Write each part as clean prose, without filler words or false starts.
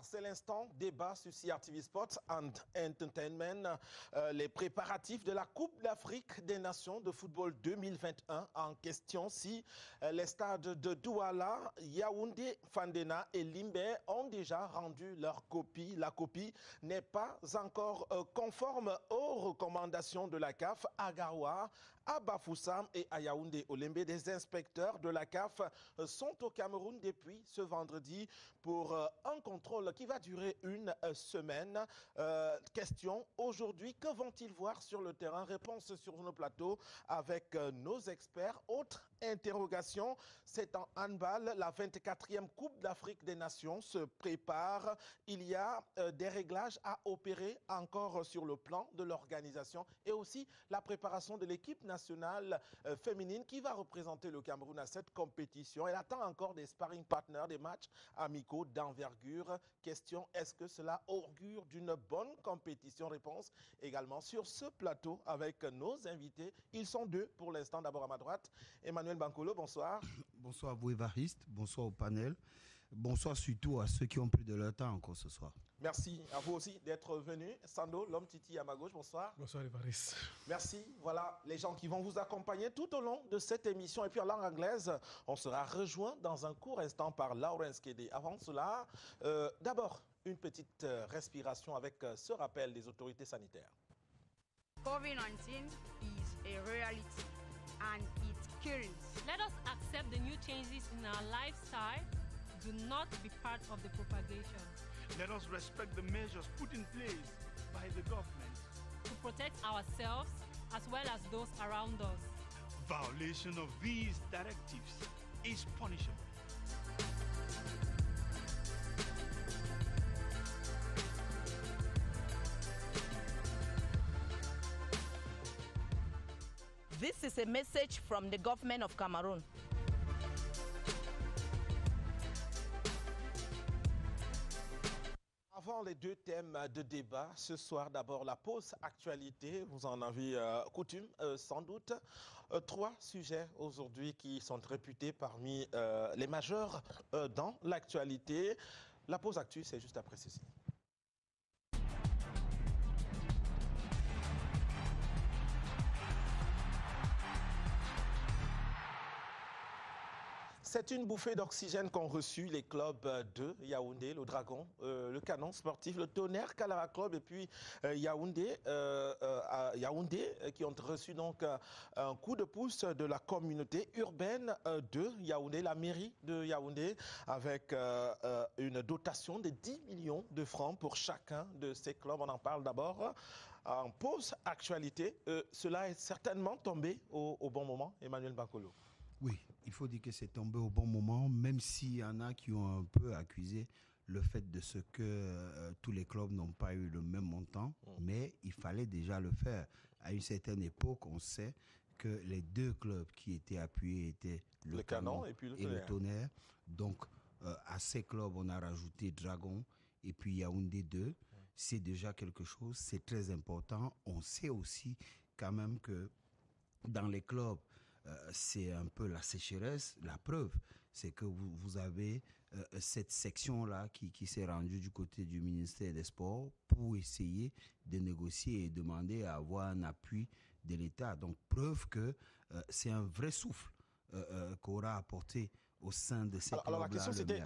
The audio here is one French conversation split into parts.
c'est l'instant débat sur CRTV Sports and Entertainment. Les préparatifs de la Coupe d'Afrique des Nations de football 2021 en question. Si les stades de Douala, Yaoundé, Fandena et Limbe ont déjà rendu leur copie. La copie n'est pas encore conforme aux recommandations de la CAF. À Garoua, à Bafoussam et à Yaoundé, au Limbe, des inspecteurs de la CAF sont au Cameroun depuis ce vendredi pour un contrôle qui va durer une semaine. Question aujourd'hui, que vont-ils voir sur le terrain? Réponse sur nos plateaux avec nos experts. Autre interrogation, c'est en handball. La 24e Coupe d'Afrique des Nations se prépare. Il y a des réglages à opérer encore sur le plan de l'organisation et aussi la préparation de l'équipe nationale féminine qui va représenter le Cameroun à cette compétition. Elle attend encore des sparring partners, des matchs amicaux d'envergure. Question, est-ce que cela augure d'une bonne compétition? Réponse également sur ce plateau avec nos invités. Ils sont deux pour l'instant. D'abord à ma droite, Emmanuel Bankolo, bonsoir. Bonsoir à vous, Évariste. Bonsoir au panel. Bonsoir surtout à ceux qui ont pris de leur temps encore ce soir. Merci à vous aussi d'être venu. Sando, l'homme Titi à ma gauche, bonsoir. Bonsoir Évariste. Merci. Voilà les gens qui vont vous accompagner tout au long de cette émission. Et puis en langue anglaise, on sera rejoint dans un court instant par Laurence Kédé. Avant cela, d'abord, une petite respiration avec ce rappel des autorités sanitaires. COVID-19 is a reality and it kills. Let us accept the new changes in our lifestyle. Do not be part of the propagation. Let us respect the measures put in place by the government to protect ourselves as well as those around us. Violation of these directives is punishable. This is a message from the government of Cameroon. Avant les deux thèmes de débat, ce soir, d'abord la pause actualité. Vous en avez coutume, sans doute. Trois sujets aujourd'hui qui sont réputés parmi les majeurs dans l'actualité. La pause actu, c'est juste après ceci. C'est une bouffée d'oxygène qu'ont reçu les clubs de Yaoundé, le Dragon, le Canon sportif, le Tonnerre Calara Club et puis Yaoundé, qui ont reçu donc un coup de pouce de la communauté urbaine de Yaoundé, la mairie de Yaoundé, avec une dotation de 10 millions de francs pour chacun de ces clubs. On en parle d'abord en pause actualité. Cela est certainement tombé au bon moment, Emmanuel Bankolo. Oui, il faut dire que c'est tombé au bon moment, même s'il y en a qui ont un peu accusé le fait de ce que tous les clubs n'ont pas eu le même montant, mais il fallait déjà le faire. À une certaine époque, on sait que les deux clubs qui étaient appuyés étaient le Canon et puis le Tonnerre. Donc, à ces clubs, on a rajouté Dragon et puis Yaoundé 2. C'est déjà quelque chose, c'est très important. On sait aussi quand même que dans les clubs, c'est un peu la sécheresse. La preuve, c'est que vous avez cette section-là qui s'est rendue du côté du ministère des Sports pour essayer de négocier et demander à avoir un appui de l'État. Donc, preuve que c'est un vrai souffle qu'aura apporté au sein de ces clubs-là. Alors la question c'était,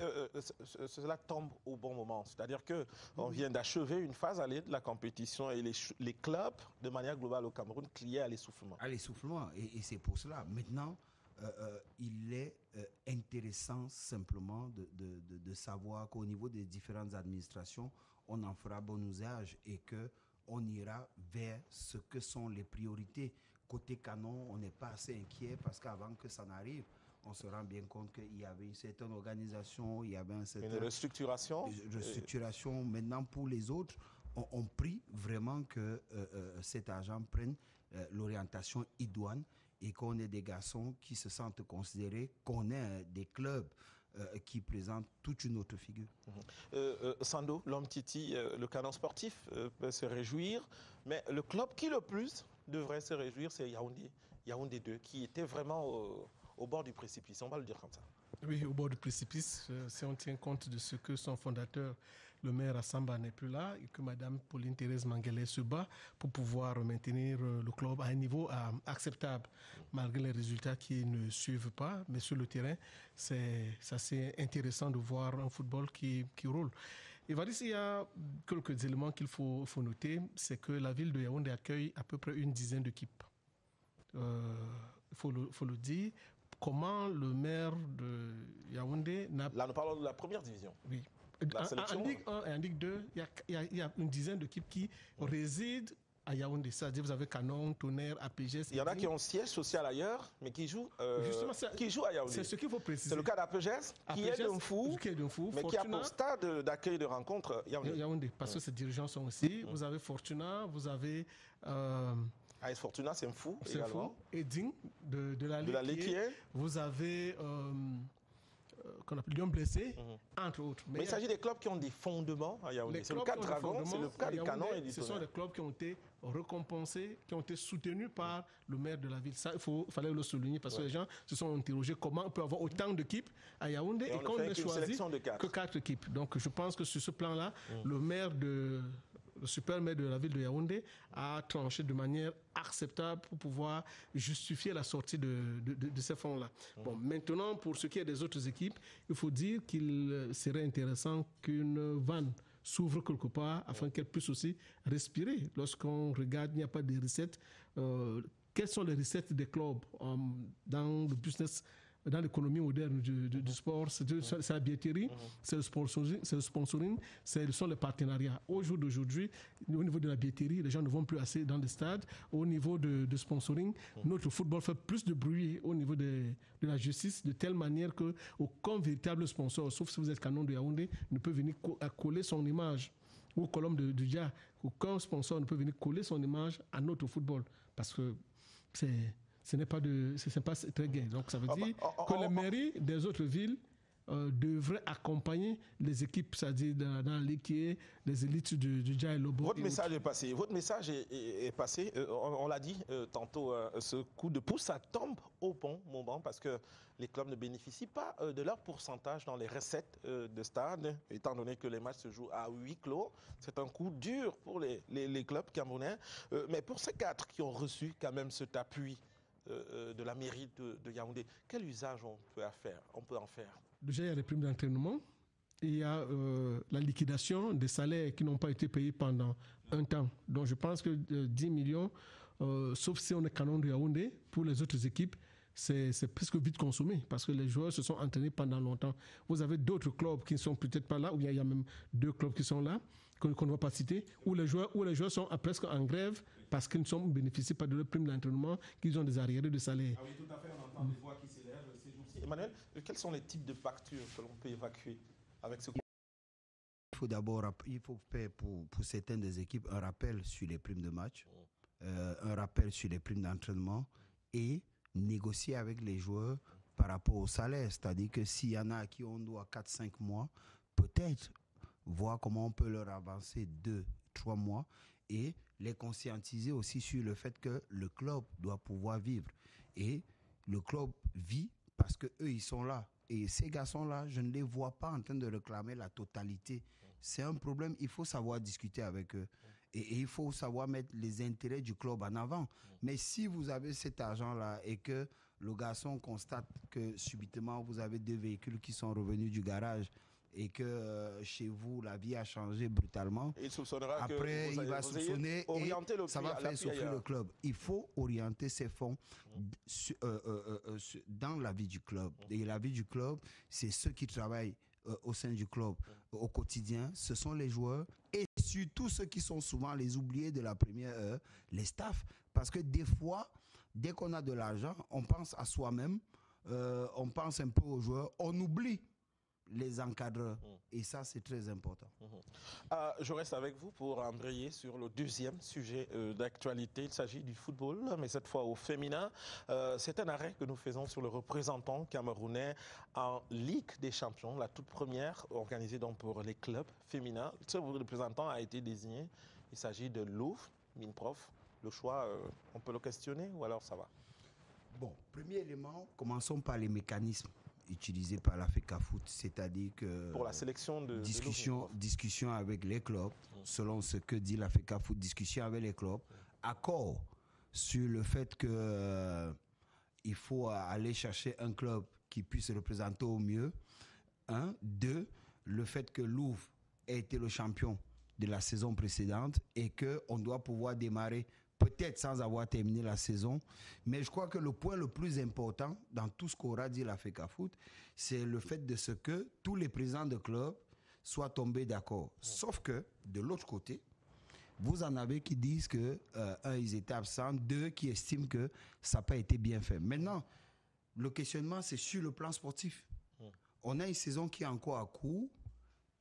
cela tombe au bon moment. C'est-à-dire qu'on vient d'achever une phase allée de la compétition et les clubs, de manière globale au Cameroun, criaient à l'essoufflement. À l'essoufflement, et c'est pour cela. Maintenant, il est intéressant simplement de savoir qu'au niveau des différentes administrations, on en fera bon usage et qu'on ira vers ce que sont les priorités. Côté Canon, on n'est pas assez inquiet parce qu'avant que ça n'arrive, on se rend bien compte qu'il y avait une certaine organisation, il y avait une restructuration. Maintenant, pour les autres, on prie vraiment que cet argent prenne l'orientation idoine et qu'on ait des garçons qui se sentent considérés, qu'on ait des clubs qui présentent toute une autre figure. Sando, l'homme Titi, le Canon sportif peut se réjouir, mais le club qui le plus devrait se réjouir, c'est Yaoundé 2, qui était vraiment au bord du précipice, on va le dire comme ça. Oui, au bord du précipice, si on tient compte de ce que son fondateur, le maire Assamba, n'est plus là et que Mme Pauline Thérèse Manguelet se bat pour pouvoir maintenir le club à un niveau acceptable, malgré les résultats qui ne suivent pas. Mais sur le terrain, c'est assez intéressant de voir un football qui roule. Et Vadis, il y a quelques éléments qu'il faut noter. C'est que la ville de Yaoundé accueille à peu près une dizaine d'équipes. Il faut le dire. Comment le maire de Yaoundé n'a... Là, nous parlons de la première division. Oui. En Ligue 1 et en Ligue 2, il y a une dizaine d'équipes qui résident à Yaoundé. C'est-à-dire vous avez Canon, Tonnerre, APGS... Il y en a qui ont siège social ailleurs, mais qui jouent à Yaoundé. C'est ce qu'il faut préciser. C'est le cas d'APGS, qui est d'un fou, mais Fortuna, qui a pour stade d'accueil de rencontre Yaoundé. Parce que ses dirigeants sont aussi. Vous avez Fortuna, vous avez... AS Fortuna, c'est un fou également. Eding de la Ligue. Vous avez qu'on appelle Lyon Blessé, entre autres. Mais il s'agit des clubs qui ont des fondements à Yaoundé. C'est le cas de Dragon, c'est le cas du Canon et du Ce sont des clubs qui ont été récompensés, qui ont été soutenus par le maire de la ville. Ça, fallait le souligner parce que les gens se sont interrogés comment on peut avoir autant d'équipes à Yaoundé et qu'on ne choisit que 4 équipes. Donc je pense que sur ce plan-là, le super maire de la ville de Yaoundé a tranché de manière acceptable pour pouvoir justifier la sortie de ces fonds-là. Bon, maintenant, pour ce qui est des autres équipes, il faut dire qu'il serait intéressant qu'une vanne s'ouvre quelque part afin qu'elle puisse aussi respirer. Lorsqu'on regarde, il n'y a pas de recettes. Quelles sont les recettes des clubs dans le business, dans l'économie moderne du sport? C'est la billetterie, c'est le sponsoring, ce sont les partenariats. Au jour d'aujourd'hui, au niveau de la billetterie, les gens ne vont plus assez dans les stades. Au niveau de sponsoring, notre football fait plus de bruit au niveau de la justice, de telle manière qu'aucun véritable sponsor, sauf si vous êtes Canon de Yaoundé, ne peut venir coller son image ou Colombe de Dia. Aucun sponsor ne peut venir coller son image à notre football parce que ce n'est pas très gai. Donc ça veut dire que les mairies des autres villes devraient accompagner les équipes, c'est-à-dire dans la ligue qui est les élites du Dja et Lobo. Votre message est passé. Votre message est passé. On l'a dit tantôt, ce coup de pouce, ça tombe au bon moment parce que les clubs ne bénéficient pas de leur pourcentage dans les recettes de stade, étant donné que les matchs se jouent à huis clos. C'est un coup dur pour les clubs camerounais. Mais pour ces 4 qui ont reçu quand même cet appui de la mairie de Yaoundé, quel usage on peut en faire? Déjà, il y a les primes d'entraînement. Il y a la liquidation des salaires qui n'ont pas été payés pendant un temps. Donc, je pense que 10 millions, sauf si on est Canon de Yaoundé, pour les autres équipes, c'est presque vite consommé parce que les joueurs se sont entraînés pendant longtemps. Vous avez d'autres clubs qui ne sont peut-être pas là, ou il y a même 2 clubs qui sont là, qu'on ne va pas citer, où les joueurs sont presque en grève parce qu'ils ne bénéficient pas de leur prime d'entraînement, qu'ils ont des arriérés de salaire. Ah oui, tout à fait, on entend des voix qui s'élèvent ces jours-ci. Emmanuel, quels sont les types de factures que l'on peut évacuer avec ce coup? Il faut faire pour certaines des équipes un rappel sur les primes de match, un rappel sur les primes d'entraînement et négocier avec les joueurs par rapport au salaire. C'est-à-dire que s'il y en a à qui on doit 4-5 mois, peut-être voir comment on peut leur avancer 2-3 mois et les conscientiser aussi sur le fait que le club doit pouvoir vivre. Et le club vit parce qu'eux, ils sont là. Et ces garçons-là, je ne les vois pas en train de réclamer la totalité. C'est un problème, il faut savoir discuter avec eux. Et il faut savoir mettre les intérêts du club en avant. Mais si vous avez cet argent-là et que le garçon constate que subitement vous avez 2 véhicules qui sont revenus du garage et que chez vous, la vie a changé brutalement, après, il va soupçonner et ça va faire souffrir le club. Il faut orienter ces fonds dans la vie du club. Et la vie du club, c'est ceux qui travaillent au sein du club au quotidien, ce sont les joueurs et surtout ceux qui sont souvent les oubliés de la première heure, les staffs. Parce que des fois, dès qu'on a de l'argent, on pense à soi-même, on pense un peu aux joueurs, on oublie les encadreurs. Et ça, c'est très important. Je reste avec vous pour embrayer sur le deuxième sujet d'actualité. Il s'agit du football, mais cette fois au féminin. C'est un arrêt que nous faisons sur le représentant camerounais en Ligue des Champions, la toute première organisée donc pour les clubs féminins. Ce représentant a été désigné. Il s'agit de Louvre, Minprof. Le choix, on peut le questionner ou alors ça va? Bon, Premier élément, commençons par les mécanismes utilisés par la FECAFOOT, c'est-à-dire que pour la sélection de discussion avec les clubs, selon ce que dit la FECAFOOT, discussion avec les clubs, accord sur le fait que il faut aller chercher un club qui puisse représenter au mieux. 1, 2, le fait que Louvre ait été le champion de la saison précédente et qu'on doit pouvoir démarrer peut-être sans avoir terminé la saison. Mais je crois que le point le plus important dans tout ce qu'aura dit la FECAFOOT, c'est le fait de ce que tous les présidents de clubs soient tombés d'accord. Sauf que, de l'autre côté, vous en avez qui disent que, ils étaient absents, 2, qui estiment que ça n'a pas été bien fait. Maintenant, le questionnement, c'est sur le plan sportif. On a une saison qui est encore à court.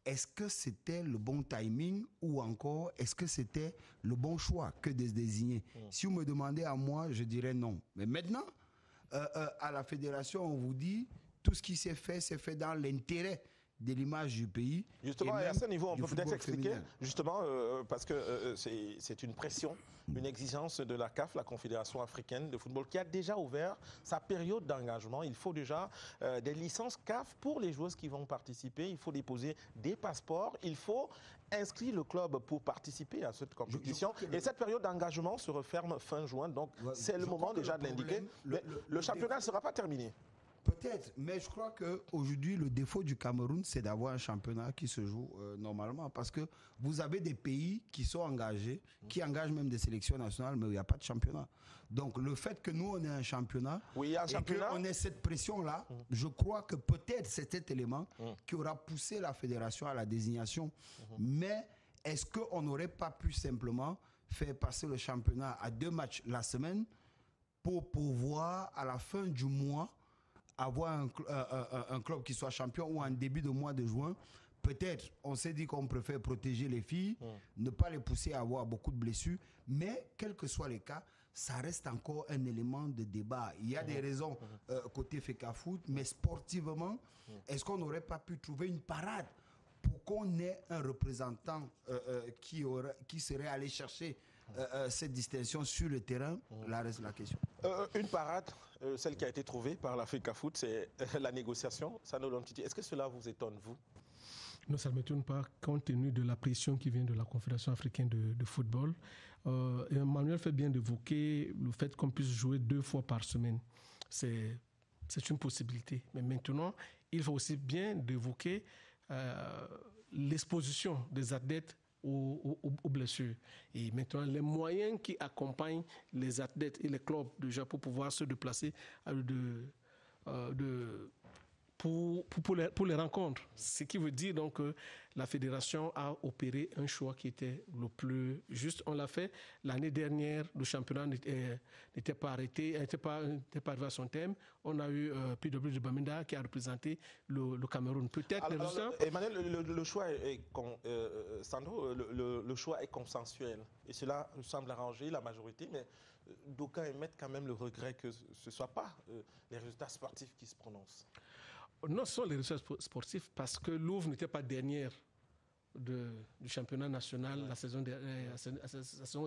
Est-ce que c'était le bon timing ou encore est-ce que c'était le bon choix que de se désigner? Si vous me demandez à moi, je dirais non. Mais maintenant, à la fédération, on vous dit tout ce qui s'est fait dans l'intérêt de l'image du pays. Justement, à ce niveau, on peut peut-être expliquer, justement, parce que c'est une pression, une exigence de la CAF, la Confédération africaine de football, qui a déjà ouvert sa période d'engagement. Il faut déjà des licences CAF pour les joueuses qui vont participer. Il faut déposer des passeports. Il faut inscrire le club pour participer à cette compétition. Et cette période d'engagement se referme fin juin. Donc, c'est le moment déjà de l'indiquer. Le championnat ne sera pas terminé. Peut-être, mais je crois qu'aujourd'hui, le défaut du Cameroun, c'est d'avoir un championnat qui se joue normalement. Parce que vous avez des pays qui sont engagés, qui engagent même des sélections nationales, mais il n'y a pas de championnat. Donc, le fait que nous, on ait un championnat, et qu'on ait cette pression-là, je crois que peut-être c'est cet élément qui aura poussé la fédération à la désignation. Mais est-ce qu'on n'aurait pas pu simplement faire passer le championnat à 2 matchs la semaine pour pouvoir, à la fin du mois, avoir un club qui soit champion ou en début de mois de juin? Peut-être, on s'est dit qu'on préfère protéger les filles, ne pas les pousser à avoir beaucoup de blessures, mais quel que soit les cas, ça reste encore un élément de débat. Il y a des raisons côté FECAFOOT, mais sportivement, est-ce qu'on n'aurait pas pu trouver une parade pour qu'on ait un représentant qui serait allé chercher cette distinction sur le terrain? Là reste la question. Une parade, celle qui a été trouvée par la FECAFOOT, c'est la négociation. Sano Lomtiti, est-ce que cela vous étonne, vous? Non, ça ne m'étonne pas, compte tenu de la pression qui vient de la Confédération africaine de football. Emmanuel fait bien d'évoquer le fait qu'on puisse jouer 2 fois par semaine. C'est une possibilité. Mais maintenant, il faut aussi bien d'évoquer l'exposition des athlètes aux blessures. Et maintenant, les moyens qui accompagnent les athlètes et les clubs déjà pour pouvoir se déplacer pour les rencontres. Ce qui veut dire donc que la fédération a opéré un choix qui était le plus juste. On l'a fait l'année dernière, le championnat n'était pas arrêté, n'était pas arrivé à son terme. On a eu PW de Bamenda qui a représenté le Cameroun. Peut-être Emmanuel, le choix Sandro, le choix est consensuel et cela semble arranger la majorité, mais d'aucuns émettent quand même le regret que ce ne soit pas les résultats sportifs qui se prononcent. Non, ce sont les résultats sportifs parce que Louvre n'était pas dernière du championnat national la saison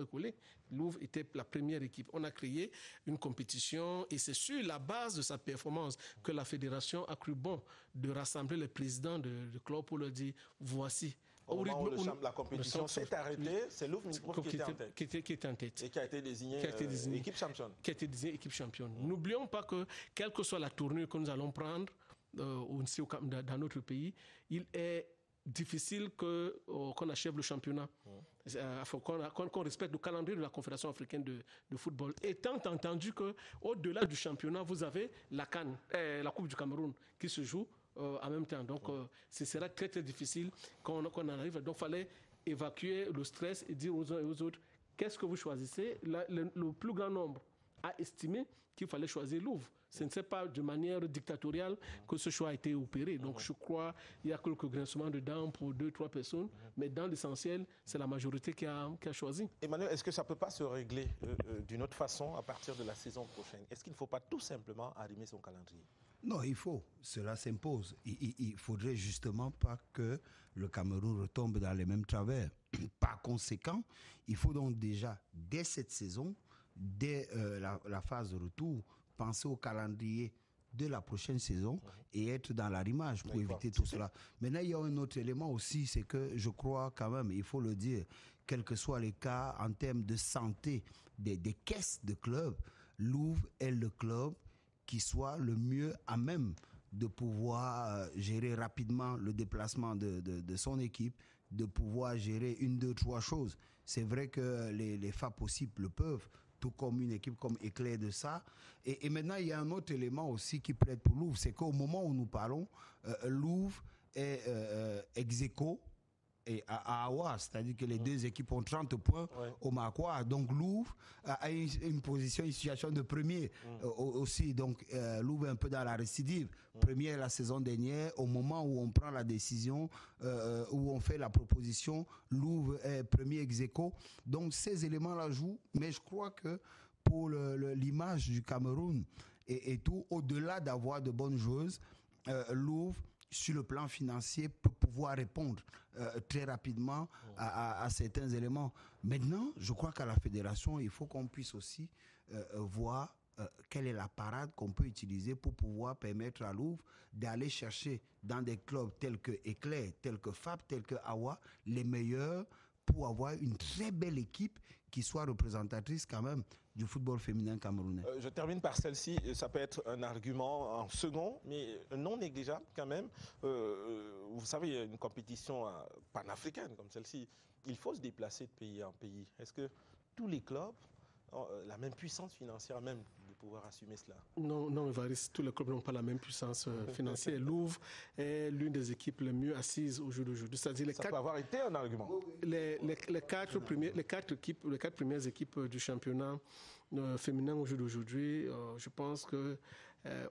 écoulée. Louvre était la première équipe. On a créé une compétition et c'est sur la base de sa performance que la fédération a cru bon de rassembler les présidents de club pour leur dire voici. Au moment où la compétition s'est arrêtée, c'est Louvre qui était en tête. Et qui a été désigné équipe championne. Qui a été désignée équipe championne. N'oublions pas que, quelle que soit la tournure que nous allons prendre dans notre pays, il est difficile qu'on achève le championnat. Il faut qu'on respecte le calendrier de la Confédération africaine de football. Étant entendu qu'au-delà du championnat, vous avez la CAN, la Coupe du Cameroun, qui se joue en même temps. Donc, ce sera très, très difficile qu'on en arrive. Donc, il fallait évacuer le stress et dire aux uns et aux autres, qu'est-ce que vous choisissez? Le plus grand nombre a estimé qu'il fallait choisir Louvre. Ce n'est pas de manière dictatoriale que ce choix a été opéré. Donc, je crois qu'il y a quelques grincements dedans pour 2-3 personnes, mais dans l'essentiel, c'est la majorité qui a choisi. Emmanuel, est-ce que ça ne peut pas se régler d'une autre façon à partir de la saison prochaine? Est-ce qu'il ne faut pas tout simplement allumer son calendrier? Non, il faut. Cela s'impose. Il faudrait justement pas que le Cameroun retombe dans les mêmes travers. Par conséquent, il faut donc déjà, dès cette saison, dès la phase de retour, penser au calendrier de la prochaine saison et être dans l'arrimage pour éviter tout cela. Maintenant, il y a un autre élément aussi, c'est que je crois quand même, il faut le dire, quels que soient les cas en termes de santé des caisses de clubs, Louvre est le club qui soit le mieux à même de pouvoir gérer rapidement le déplacement de son équipe, de pouvoir gérer 1, 2, 3 choses. C'est vrai que les FAP possibles le peuvent, tout comme une équipe comme Éclair de ça. Et maintenant, il y a un autre élément aussi qui plaide pour Louvre, c'est qu'au moment où nous parlons, Louvre est ex-aequo et à Awa, c'est-à-dire que les deux équipes ont 30 points au Makwa. Donc Louvre a une position, une situation de premier aussi. Donc Louvre est un peu dans la récidive. Premier la saison dernière, au moment où on prend la décision, où on fait la proposition, Louvre est premier ex-aequo. Donc ces éléments-là jouent, mais je crois que pour l'image du Cameroun et tout, au-delà d'avoir de bonnes joueuses, Louvre, sur le plan financier, peut pouvoir répondre très rapidement à certains éléments. Maintenant, je crois qu'à la fédération, il faut qu'on puisse aussi voir quelle est la parade qu'on peut utiliser pour pouvoir permettre à Louvre d'aller chercher dans des clubs tels que Éclair, tels que FAP, tels que Awa, les meilleurs pour avoir une très belle équipe qui soit représentatrice quand même du football féminin camerounais. Je termine par celle-ci. Ça peut être un argument en second, mais non négligeable quand même. Vous savez, il y a une compétition panafricaine comme celle-ci. Il faut se déplacer de pays en pays. Est-ce que tous les clubs ont la même puissance financière même de pouvoir assumer cela? Non, Évariste, tous les clubs n'ont pas la même puissance financière. Louvre est l'une des équipes les mieux assises au jour d'aujourd'hui. C'est-à-dire Ça peut avoir été un argument. Les quatre premières équipes du championnat féminin au jour d'aujourd'hui, je pense que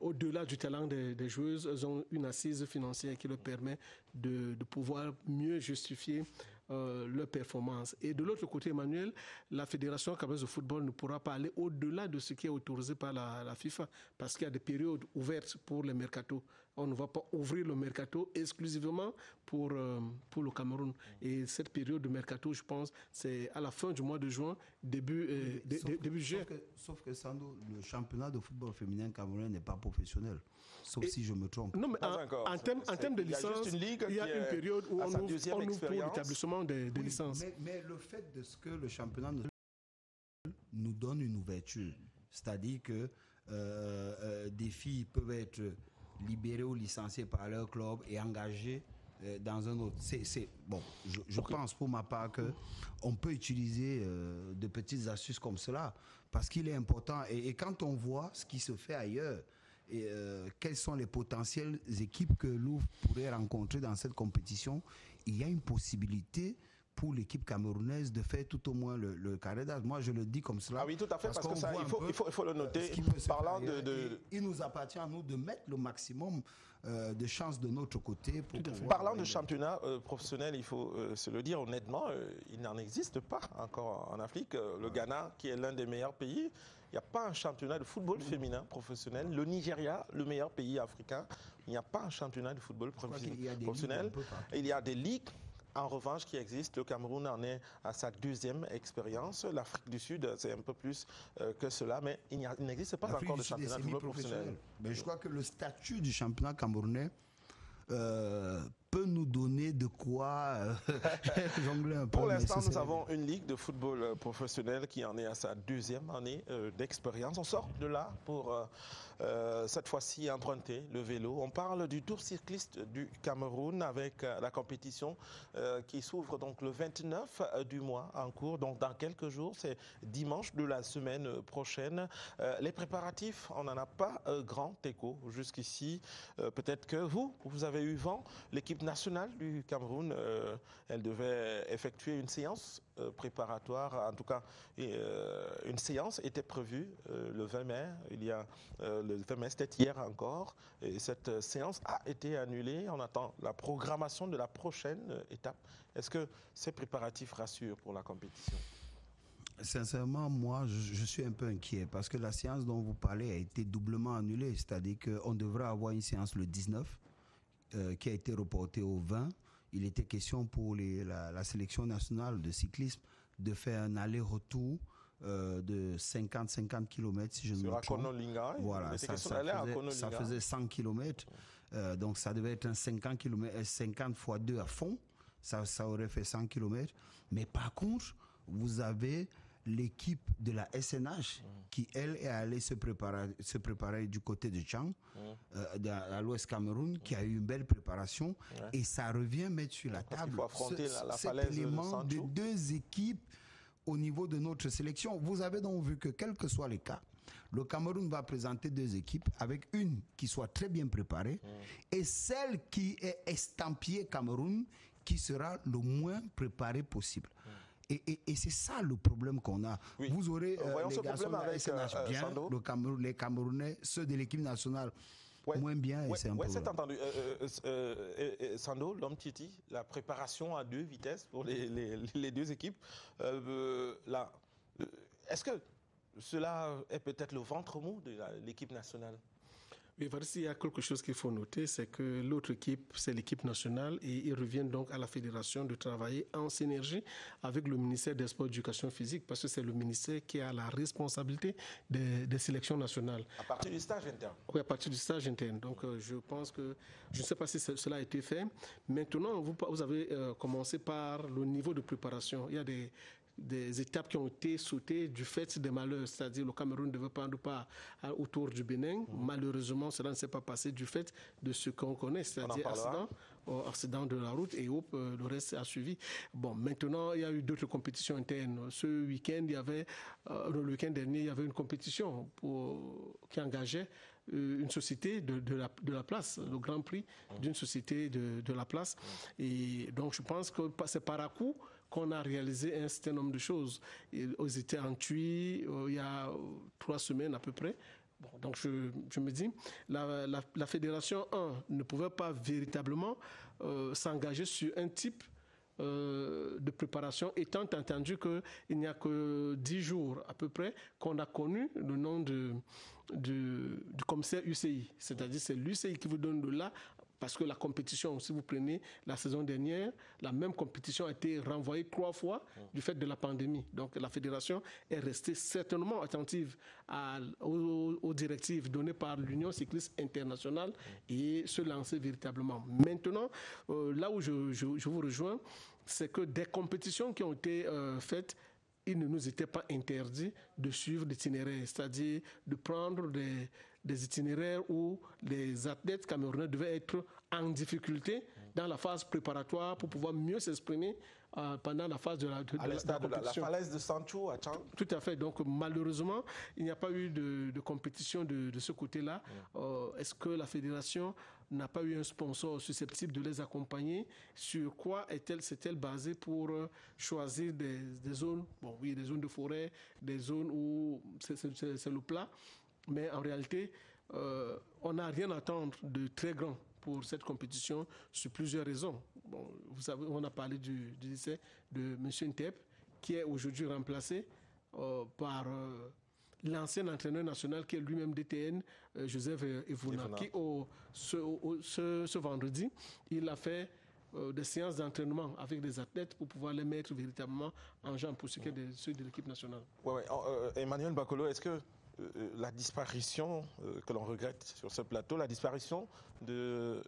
au-delà du talent des joueuses, elles ont une assise financière qui leur permet de pouvoir mieux justifier leur performance. Et de l'autre côté, Emmanuel, la Fédération camerounaise de football ne pourra pas aller au-delà de ce qui est autorisé par la FIFA, parce qu'il y a des périodes ouvertes pour les mercatos. On ne va pas ouvrir le mercato exclusivement pour le Cameroun. Et cette période de mercato, je pense, c'est à la fin du mois de juin, début juillet. Sauf que Sando, le championnat de football féminin camerounais n'est pas professionnel. Sauf si je me trompe. Non, mais en termes de licence, il y a une période où on ouvre pour l'établissement des licences. Mais le fait de ce que le championnat nous donne une ouverture, c'est-à-dire que des filles peuvent être libérées ou licenciées par leur club et engagées dans un autre. Bon, je pense pour ma part qu'on peut utiliser de petites astuces comme cela parce qu'il est important. Et quand on voit ce qui se fait ailleurs, et quelles sont les potentielles équipes que Louvre pourrait rencontrer dans cette compétition, il y a une possibilité pour l'équipe camerounaise de faire tout au moins le carré d'as. Moi, je le dis comme cela. Ah oui, tout à fait, parce que ça, il faut le noter. Parlant il nous appartient à nous de mettre le maximum de chances de notre côté. Parlant de championnat professionnel, il faut se le dire honnêtement, il n'en existe pas encore en Afrique. Le Ghana, qui est l'un des meilleurs pays, il n'y a pas un championnat de football féminin professionnel. Le Nigeria, le meilleur pays africain, il n'y a pas un championnat de football professionnel. Il y a des ligues. En revanche, qui existe, le Cameroun en est à sa 2e expérience. L'Afrique du Sud, c'est un peu plus que cela, mais il n'existe pas encore de championnat de football professionnel. Mais je crois que le statut du championnat camerounais peut nous donner de quoi jongler un peu. Pour l'instant, nous avons une ligue de football professionnel qui en est à sa 2e année d'expérience. On sort de là pour cette fois-ci emprunter le vélo. On parle du Tour cycliste du Cameroun avec la compétition qui s'ouvre donc le 29 du mois en cours. Donc dans quelques jours, c'est dimanche de la semaine prochaine. Les préparatifs, on n'en a pas grand écho jusqu'ici. Peut-être que vous avez eu vent. L'équipe nationale du Cameroun, elle devait effectuer une séance préparatoire. En tout cas, une séance était prévue le 20 mai. Le 20 mai, c'était hier encore. Et cette séance a été annulée. On attend la programmation de la prochaine étape. Est-ce que ces préparatifs rassurent pour la compétition? Sincèrement, moi, je suis un peu inquiet parce que la séance dont vous parlez a été doublement annulée. C'est-à-dire qu'on devrait avoir une séance le 19 qui a été reportée au 20. Il était question pour la sélection nationale de cyclisme de faire un aller-retour de 50 km, si je ne me trompe. Voilà, ça faisait 100 km. Donc, ça devait être un 50 fois 2 à fond. Ça aurait fait 100 km. Mais par contre, vous avez l'équipe de la SNH qui, elle, est allée se préparer du côté de Tchang, à l'Ouest Cameroun, qui a eu une belle préparation. Et ça revient mettre sur la table faut affronter cet élément de deux équipes au niveau de notre sélection. Vous avez donc vu que, quel que soit les cas, le Cameroun va présenter deux équipes avec une qui soit très bien préparée et celle qui est estampillée Cameroun qui sera le moins préparée possible. Et c'est ça le problème qu'on a. Oui. Vous aurez les garçons de la SNH bien, les Camerounais, ceux de l'équipe nationale moins bien. Et c'est un problème. C'est entendu. Sando, l'homme Titi, la préparation à 2 vitesses pour les deux équipes. Est-ce que cela est peut-être le ventre mou de l'équipe nationale? Oui, il y a quelque chose qu'il faut noter, c'est que l'autre équipe, c'est l'équipe nationale et ils reviennent donc à la fédération de travailler en synergie avec le ministère des Sports et de l'Éducation physique parce que c'est le ministère qui a la responsabilité des sélections nationales. À partir du stage interne? Oui, à partir du stage interne. Donc, je pense que, je ne sais pas si cela a été fait. Maintenant, vous avez commencé par le niveau de préparation. Il y a des étapes qui ont été sautées du fait des malheurs, c'est-à-dire le Cameroun devait prendre part autour du Bénin. Malheureusement, cela ne s'est pas passé du fait de ce qu'on connaît, c'est-à-dire accident de la route et le reste a suivi. Bon, maintenant, il y a eu d'autres compétitions internes. Ce week-end, le week-end dernier, il y avait une compétition qui engageait une société de la place, le Grand Prix d'une société de la place. Et donc, je pense que c'est par à coup qu'on a réalisé un certain nombre de choses. Ils étaient en Tuy il y a 3 semaines à peu près. Bon, donc je me dis, la fédération 1 ne pouvait pas véritablement s'engager sur un type de préparation, étant entendu qu'il n'y a que 10 jours à peu près qu'on a connu le nom du commissaire UCI. C'est-à-dire c'est l'UCI qui vous donne de là. Parce que la compétition, si vous prenez la saison dernière, la même compétition a été renvoyée 3 fois du fait de la pandémie. Donc la fédération est restée certainement attentive aux directives données par l'Union cycliste internationale et se lancer véritablement. Maintenant, là où je vous rejoins, c'est que des compétitions qui ont été faites, il ne nous était pas interdit de suivre l'itinéraire, c'est-à-dire de prendre des itinéraires où les athlètes camerounais devaient être en difficulté dans la phase préparatoire pour pouvoir mieux s'exprimer pendant la phase de la compétition. La falaise de Sancho à Tchang. Tout à fait. Donc malheureusement, il n'y a pas eu de compétition de ce côté-là. Est-ce que la fédération n'a pas eu un sponsor susceptible de les accompagner? Sur quoi s'est-elle basée pour choisir des zones, des zones de forêt, des zones où c'est le plat, mais en réalité, on n'a rien à attendre de très grand pour cette compétition sur plusieurs raisons. Bon, vous savez, on a parlé du décès de M. Ntep, qui est aujourd'hui remplacé par l'ancien entraîneur national qui est lui-même DTN, Joseph Evouna, qui ce vendredi, il a fait des séances d'entraînement avec des athlètes pour pouvoir les mettre véritablement en jambe pour ceux de l'équipe nationale. Emmanuel Bakolo, est-ce que la disparition que l'on regrette sur ce plateau, la disparition de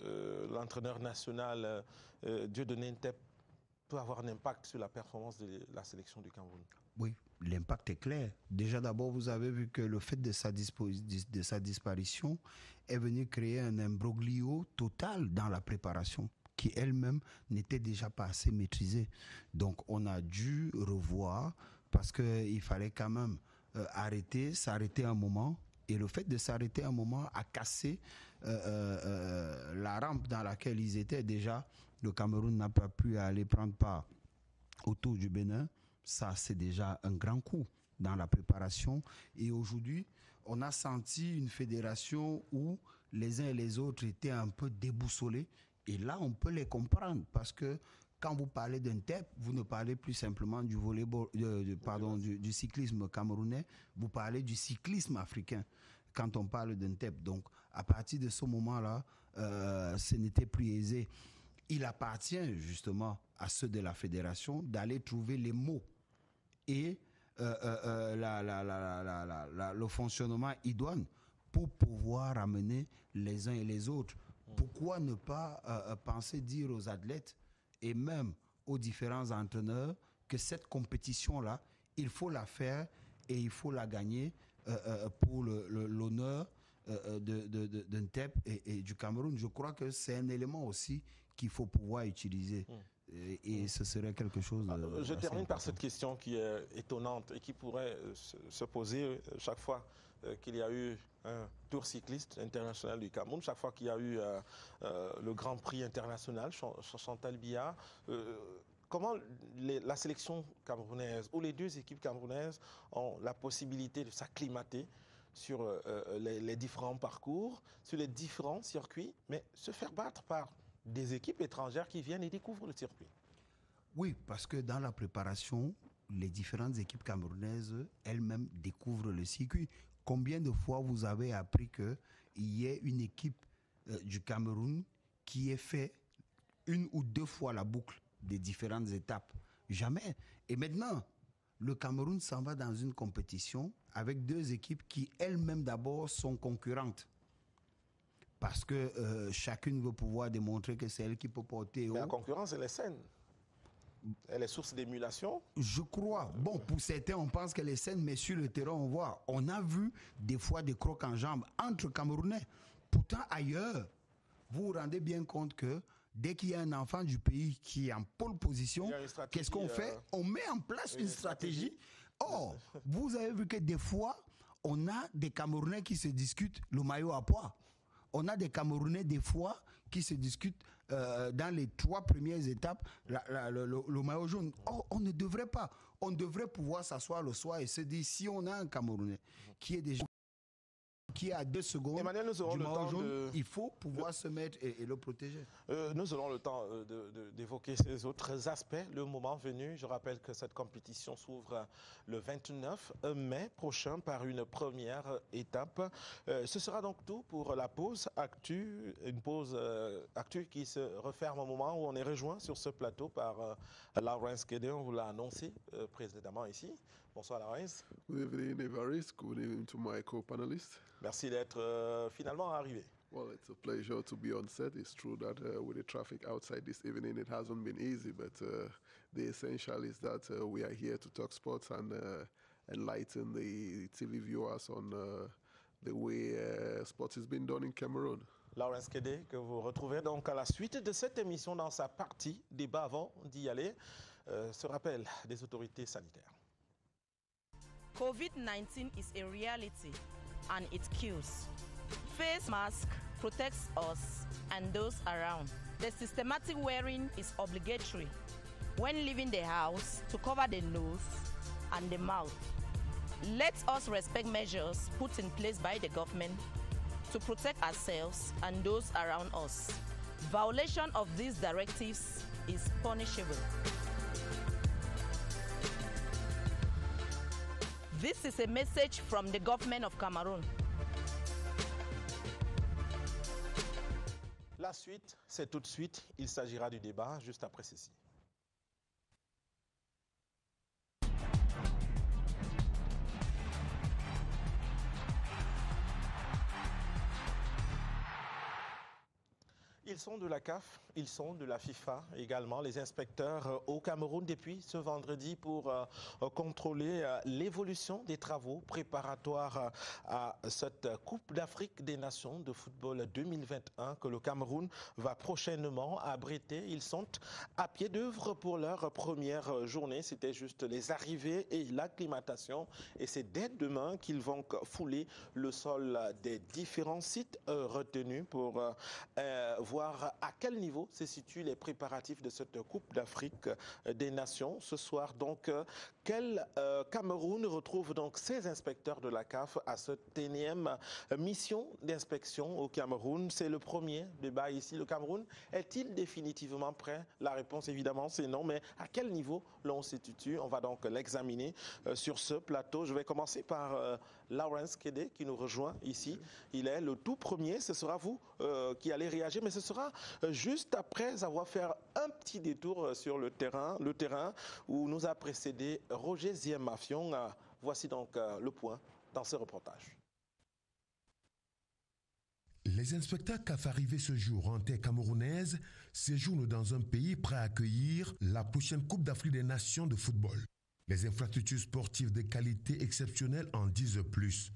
l'entraîneur national Dieudonné Ntep peut avoir un impact sur la performance de la sélection du Cameroun? Oui, l'impact est clair. Déjà d'abord, vous avez vu que le fait de sa disparition est venu créer un imbroglio total dans la préparation qui elle-même n'était déjà pas assez maîtrisée. Donc on a dû revoir parce qu'il fallait quand même s'arrêter un moment. Et le fait de s'arrêter un moment a cassé la rampe dans laquelle ils étaient. Déjà, le Cameroun n'a pas pu aller prendre part au Tour du Bénin. Ça, c'est déjà un grand coup dans la préparation. Et aujourd'hui, on a senti une fédération où les uns et les autres étaient un peu déboussolés. Et là, on peut les comprendre parce que quand vous parlez d'un TEP, vous ne parlez plus simplement du volleyball, du cyclisme camerounais, vous parlez du cyclisme africain quand on parle d'un TEP. Donc, à partir de ce moment-là, ce n'était plus aisé. Il appartient justement à ceux de la fédération d'aller trouver les mots et le fonctionnement idoine pour pouvoir amener les uns et les autres. Pourquoi ne pas penser dire aux athlètes et même aux différents entraîneurs que cette compétition-là, il faut la faire et il faut la gagner pour l'honneur de Ntep et du Cameroun. Je crois que c'est un élément aussi qu'il faut pouvoir utiliser. Et ce serait quelque chose de... Je termine par cette question qui est étonnante et qui pourrait se poser chaque fois qu'il y a eu un tour cycliste international du Cameroun, chaque fois qu'il y a eu le Grand Prix international, Chantal Biya. Comment la sélection camerounaise ou les deux équipes camerounaises ont la possibilité de s'acclimater sur les différents parcours, sur les différents circuits, mais se faire battre par des équipes étrangères qui viennent et découvrent le circuit? Oui, parce que dans la préparation, les différentes équipes camerounaises elles-mêmes découvrent le circuit. Combien de fois vous avez appris qu'il y ait une équipe du Cameroun qui ait fait une ou deux fois la boucle des différentes étapes? Jamais. Et maintenant, le Cameroun s'en va dans une compétition avec deux équipes qui elles-mêmes d'abord sont concurrentes. Parce que chacune veut pouvoir démontrer que c'est elle qui peut porter haut. Mais la concurrence, elle est saine. Elle est source d'émulation? Je crois. Bon, pour certains, on pense qu'elle est saine, mais sur le terrain, on voit. On a vu des fois des crocs en jambes entre Camerounais. Pourtant, ailleurs, vous vous rendez bien compte que dès qu'il y a un enfant du pays qui est en pole position, qu'est-ce qu'on fait? On met en place une stratégie. Or, vous avez vu que des fois, on a des Camerounais qui se discutent le maillot à pois. On a des Camerounais, des fois, qui se discutent dans les 3 premières étapes, le maillot jaune. Or, on ne devrait pas. On devrait pouvoir s'asseoir le soir et se dire, si on a un Camerounais qui est déjà qui est à 2 secondes Emmanuel, nous aurons du le maillot temps jaune, il faut pouvoir se mettre et le protéger. Nous aurons le temps d'évoquer ces autres aspects le moment venu. Je rappelle que cette compétition s'ouvre le 29 mai prochain par une première étape. Ce sera donc tout pour la pause actu, une pause actu qui se referme au moment où on est rejoint sur ce plateau par Lawrence Kede. On vous l'a annoncé précédemment ici. Bonsoir Lawrence. Good evening, Evariste. Good evening to my co-panelists. Merci d'être finalement arrivé. Well, it's a pleasure to be on set. It's true that with the traffic outside this evening, it hasn't been easy, but the essential is that we are here to talk sports and enlighten the TV viewers on the way sports is being done in Cameroon. Lawrence Kede, que vous retrouvez donc à la suite de cette émission dans sa partie débat avant d'y aller. Ce rappel des autorités sanitaires. COVID-19 is a reality and it kills. Face mask protects us and those around. The systematic wearing is obligatory when leaving the house to cover the nose and the mouth. Let us respect measures put in place by the government to protect ourselves and those around us. Violation of these directives is punishable. This is a message from the government of Cameroon. La suite, c'est tout de suite. Il s'agira du débat juste après ceci. Ils sont de la CAF, ils sont de la FIFA également, les inspecteurs au Cameroun depuis ce vendredi pour contrôler l'évolution des travaux préparatoires à cette Coupe d'Afrique des Nations de football 2021 que le Cameroun va prochainement abriter. Ils sont à pied d'œuvre pour leur première journée. C'était juste les arrivées et l'acclimatation. Et c'est dès demain qu'ils vont fouler le sol des différents sites retenus pour voir à quel niveau se situent les préparatifs de cette Coupe d'Afrique des Nations. Ce soir, donc, quel Cameroun retrouve donc ses inspecteurs de la CAF à cette énième mission d'inspection au Cameroun? C'est le premier débat ici. Le Cameroun est-il définitivement prêt? La réponse, évidemment, c'est non. Mais à quel niveau l'on se situe? On va donc l'examiner sur ce plateau. Je vais commencer par Lawrence Kede qui nous rejoint ici. Il est le tout premier. Ce sera vous qui allez réagir, mais ce sera juste après avoir fait un petit détour sur le terrain où nous a précédé Roger Ziemafion. Voici donc le point dans ce reportage. Les inspecteurs CAF arrivés ce jour en terre camerounaise séjournent dans un pays prêt à accueillir la prochaine Coupe d'Afrique des Nations de football. Les infrastructures sportives de qualité exceptionnelle en disent plus.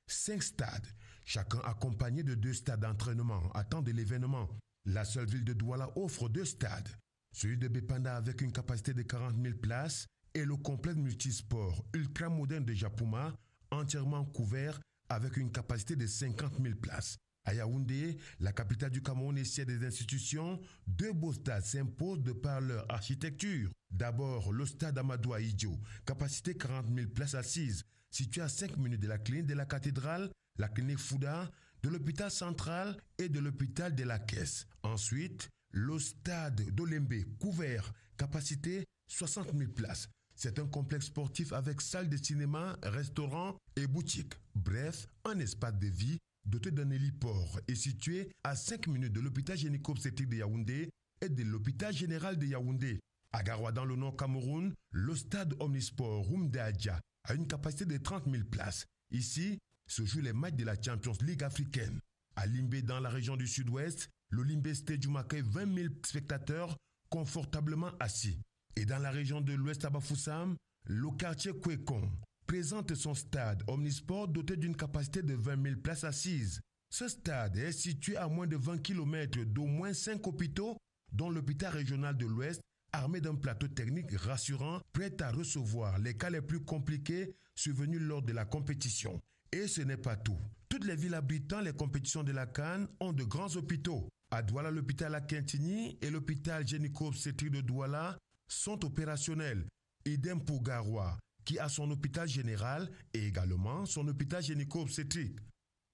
5 stades, chacun accompagné de 2 stades d'entraînement à temps de l'événement. La seule ville de Douala offre 2 stades. Celui de Bepanda avec une capacité de 40 000 places et le complexe multisport ultra moderne de Japuma entièrement couvert avec une capacité de 50 000 places. À Yaoundé, la capitale du Cameroun et siège des institutions, 2 beaux stades s'imposent de par leur architecture. D'abord, le stade Amadou Ahidjo, capacité 40 000 places assises, situé à 5 minutes de la clinique de la cathédrale, la clinique Fouda, de l'hôpital central et de l'hôpital de la Caisse. Ensuite, le stade d'Olembe, couvert, capacité 60 000 places. C'est un complexe sportif avec salle de cinéma, restaurant et boutique. Bref, un espace de vie doté d'un héliport et situé à 5 minutes de l'hôpital gynéco-obstétrique de Yaoundé et de l'hôpital général de Yaoundé. À Garoua, dans le nord Cameroun, le stade omnisport Rumdadja a une capacité de 30 000 places. Ici, se jouent les matchs de la Champions League africaine. À Limbé, dans la région du sud-ouest, le Limbé Stadium accueille 20 000 spectateurs confortablement assis. Et dans la région de l'ouest à Bafoussam, le quartier Kwekong présente son stade omnisport doté d'une capacité de 20 000 places assises. Ce stade est situé à moins de 20 km d'au moins 5 hôpitaux, dont l'hôpital régional de l'Ouest, armé d'un plateau technique rassurant, prêt à recevoir les cas les plus compliqués survenus lors de la compétition. Et ce n'est pas tout. Toutes les villes abritant les compétitions de la CAN ont de grands hôpitaux. À Douala, l'hôpital à Quintigny et l'hôpital gynéco-obstétrique de Douala sont opérationnels. Idem pour Garoua, qui a son hôpital général et également son hôpital gynéco-obstétrique.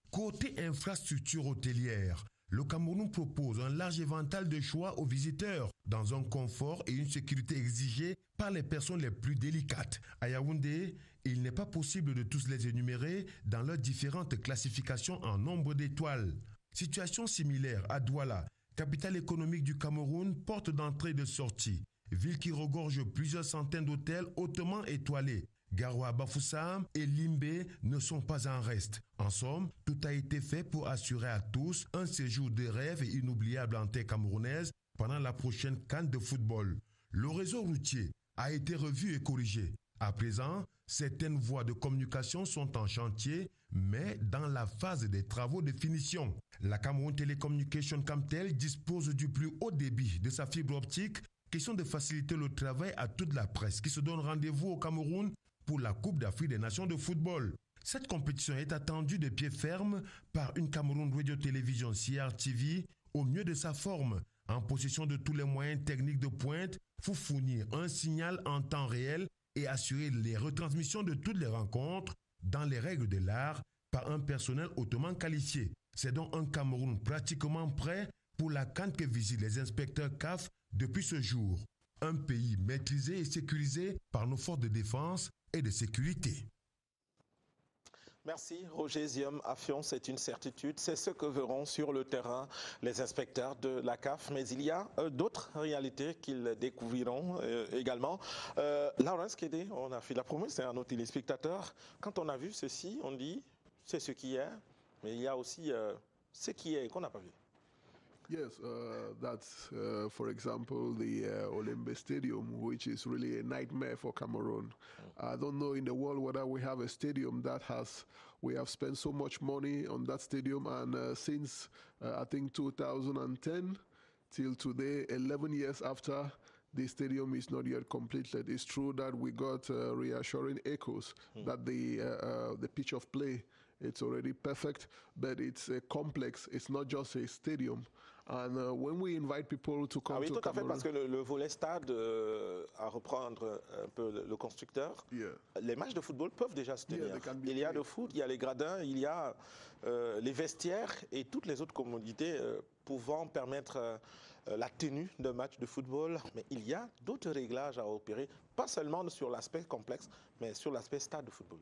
Côté infrastructure hôtelière, le Cameroun propose un large éventail de choix aux visiteurs, dans un confort et une sécurité exigés par les personnes les plus délicates. À Yaoundé, il n'est pas possible de tous les énumérer dans leurs différentes classifications en nombre d'étoiles. Situation similaire à Douala, capitale économique du Cameroun, porte d'entrée et de sortie. Ville qui regorge plusieurs centaines d'hôtels hautement étoilés. Garoua, Bafoussam et Limbé ne sont pas en reste. En somme, tout a été fait pour assurer à tous un séjour de rêve et inoubliable en terre camerounaise pendant la prochaine CAN de football. Le réseau routier a été revu et corrigé. À présent, certaines voies de communication sont en chantier, mais dans la phase des travaux de finition. La Cameroun Telecommunication Camtel dispose du plus haut débit de sa fibre optique. Question de faciliter le travail à toute la presse qui se donne rendez-vous au Cameroun pour la Coupe d'Afrique des Nations de football. Cette compétition est attendue de pied ferme par une Cameroun Radio Télévision CRTV au mieux de sa forme, en possession de tous les moyens techniques de pointe pour fournir un signal en temps réel et assurer les retransmissions de toutes les rencontres dans les règles de l'art par un personnel hautement qualifié. C'est donc un Cameroun pratiquement prêt pour la CAN que visitent les inspecteurs CAF depuis ce jour. Un pays maîtrisé et sécurisé par nos forces de défense et de sécurité. Merci Roger Ziemafion, c'est une certitude, c'est ce que verront sur le terrain les inspecteurs de la CAF, mais il y a d'autres réalités qu'ils découvriront également. Laurence Kédé, on a fait la promesse, c'est un autre téléspectateur. Quand on a vu ceci, on dit c'est ce qui est, mais il y a aussi ce qui est qu'on n'a pas vu. Yes, that's, for example, the Olembe Stadium, which is really a nightmare for Cameroon. I don't know in the world whether we have a stadium that we have spent so much money on that stadium, and since, I think, 2010 till today, 11 years after, the stadium is not yet completed. It's true that we got reassuring echoes that the pitch of play, it's already perfect, but it's a complex. It's not just a stadium. And when we invite people to come to tout à fait, Cameroon, parce que le volet stade, à reprendre un peu le constructeur, les matchs de football peuvent déjà se tenir. Il y a le foot, il y a les gradins, il y a les vestiaires et toutes les autres commodités pouvant permettre la tenue d'un match de football. Mais il y a d'autres réglages à opérer, pas seulement sur l'aspect complexe, mais sur l'aspect stade de football.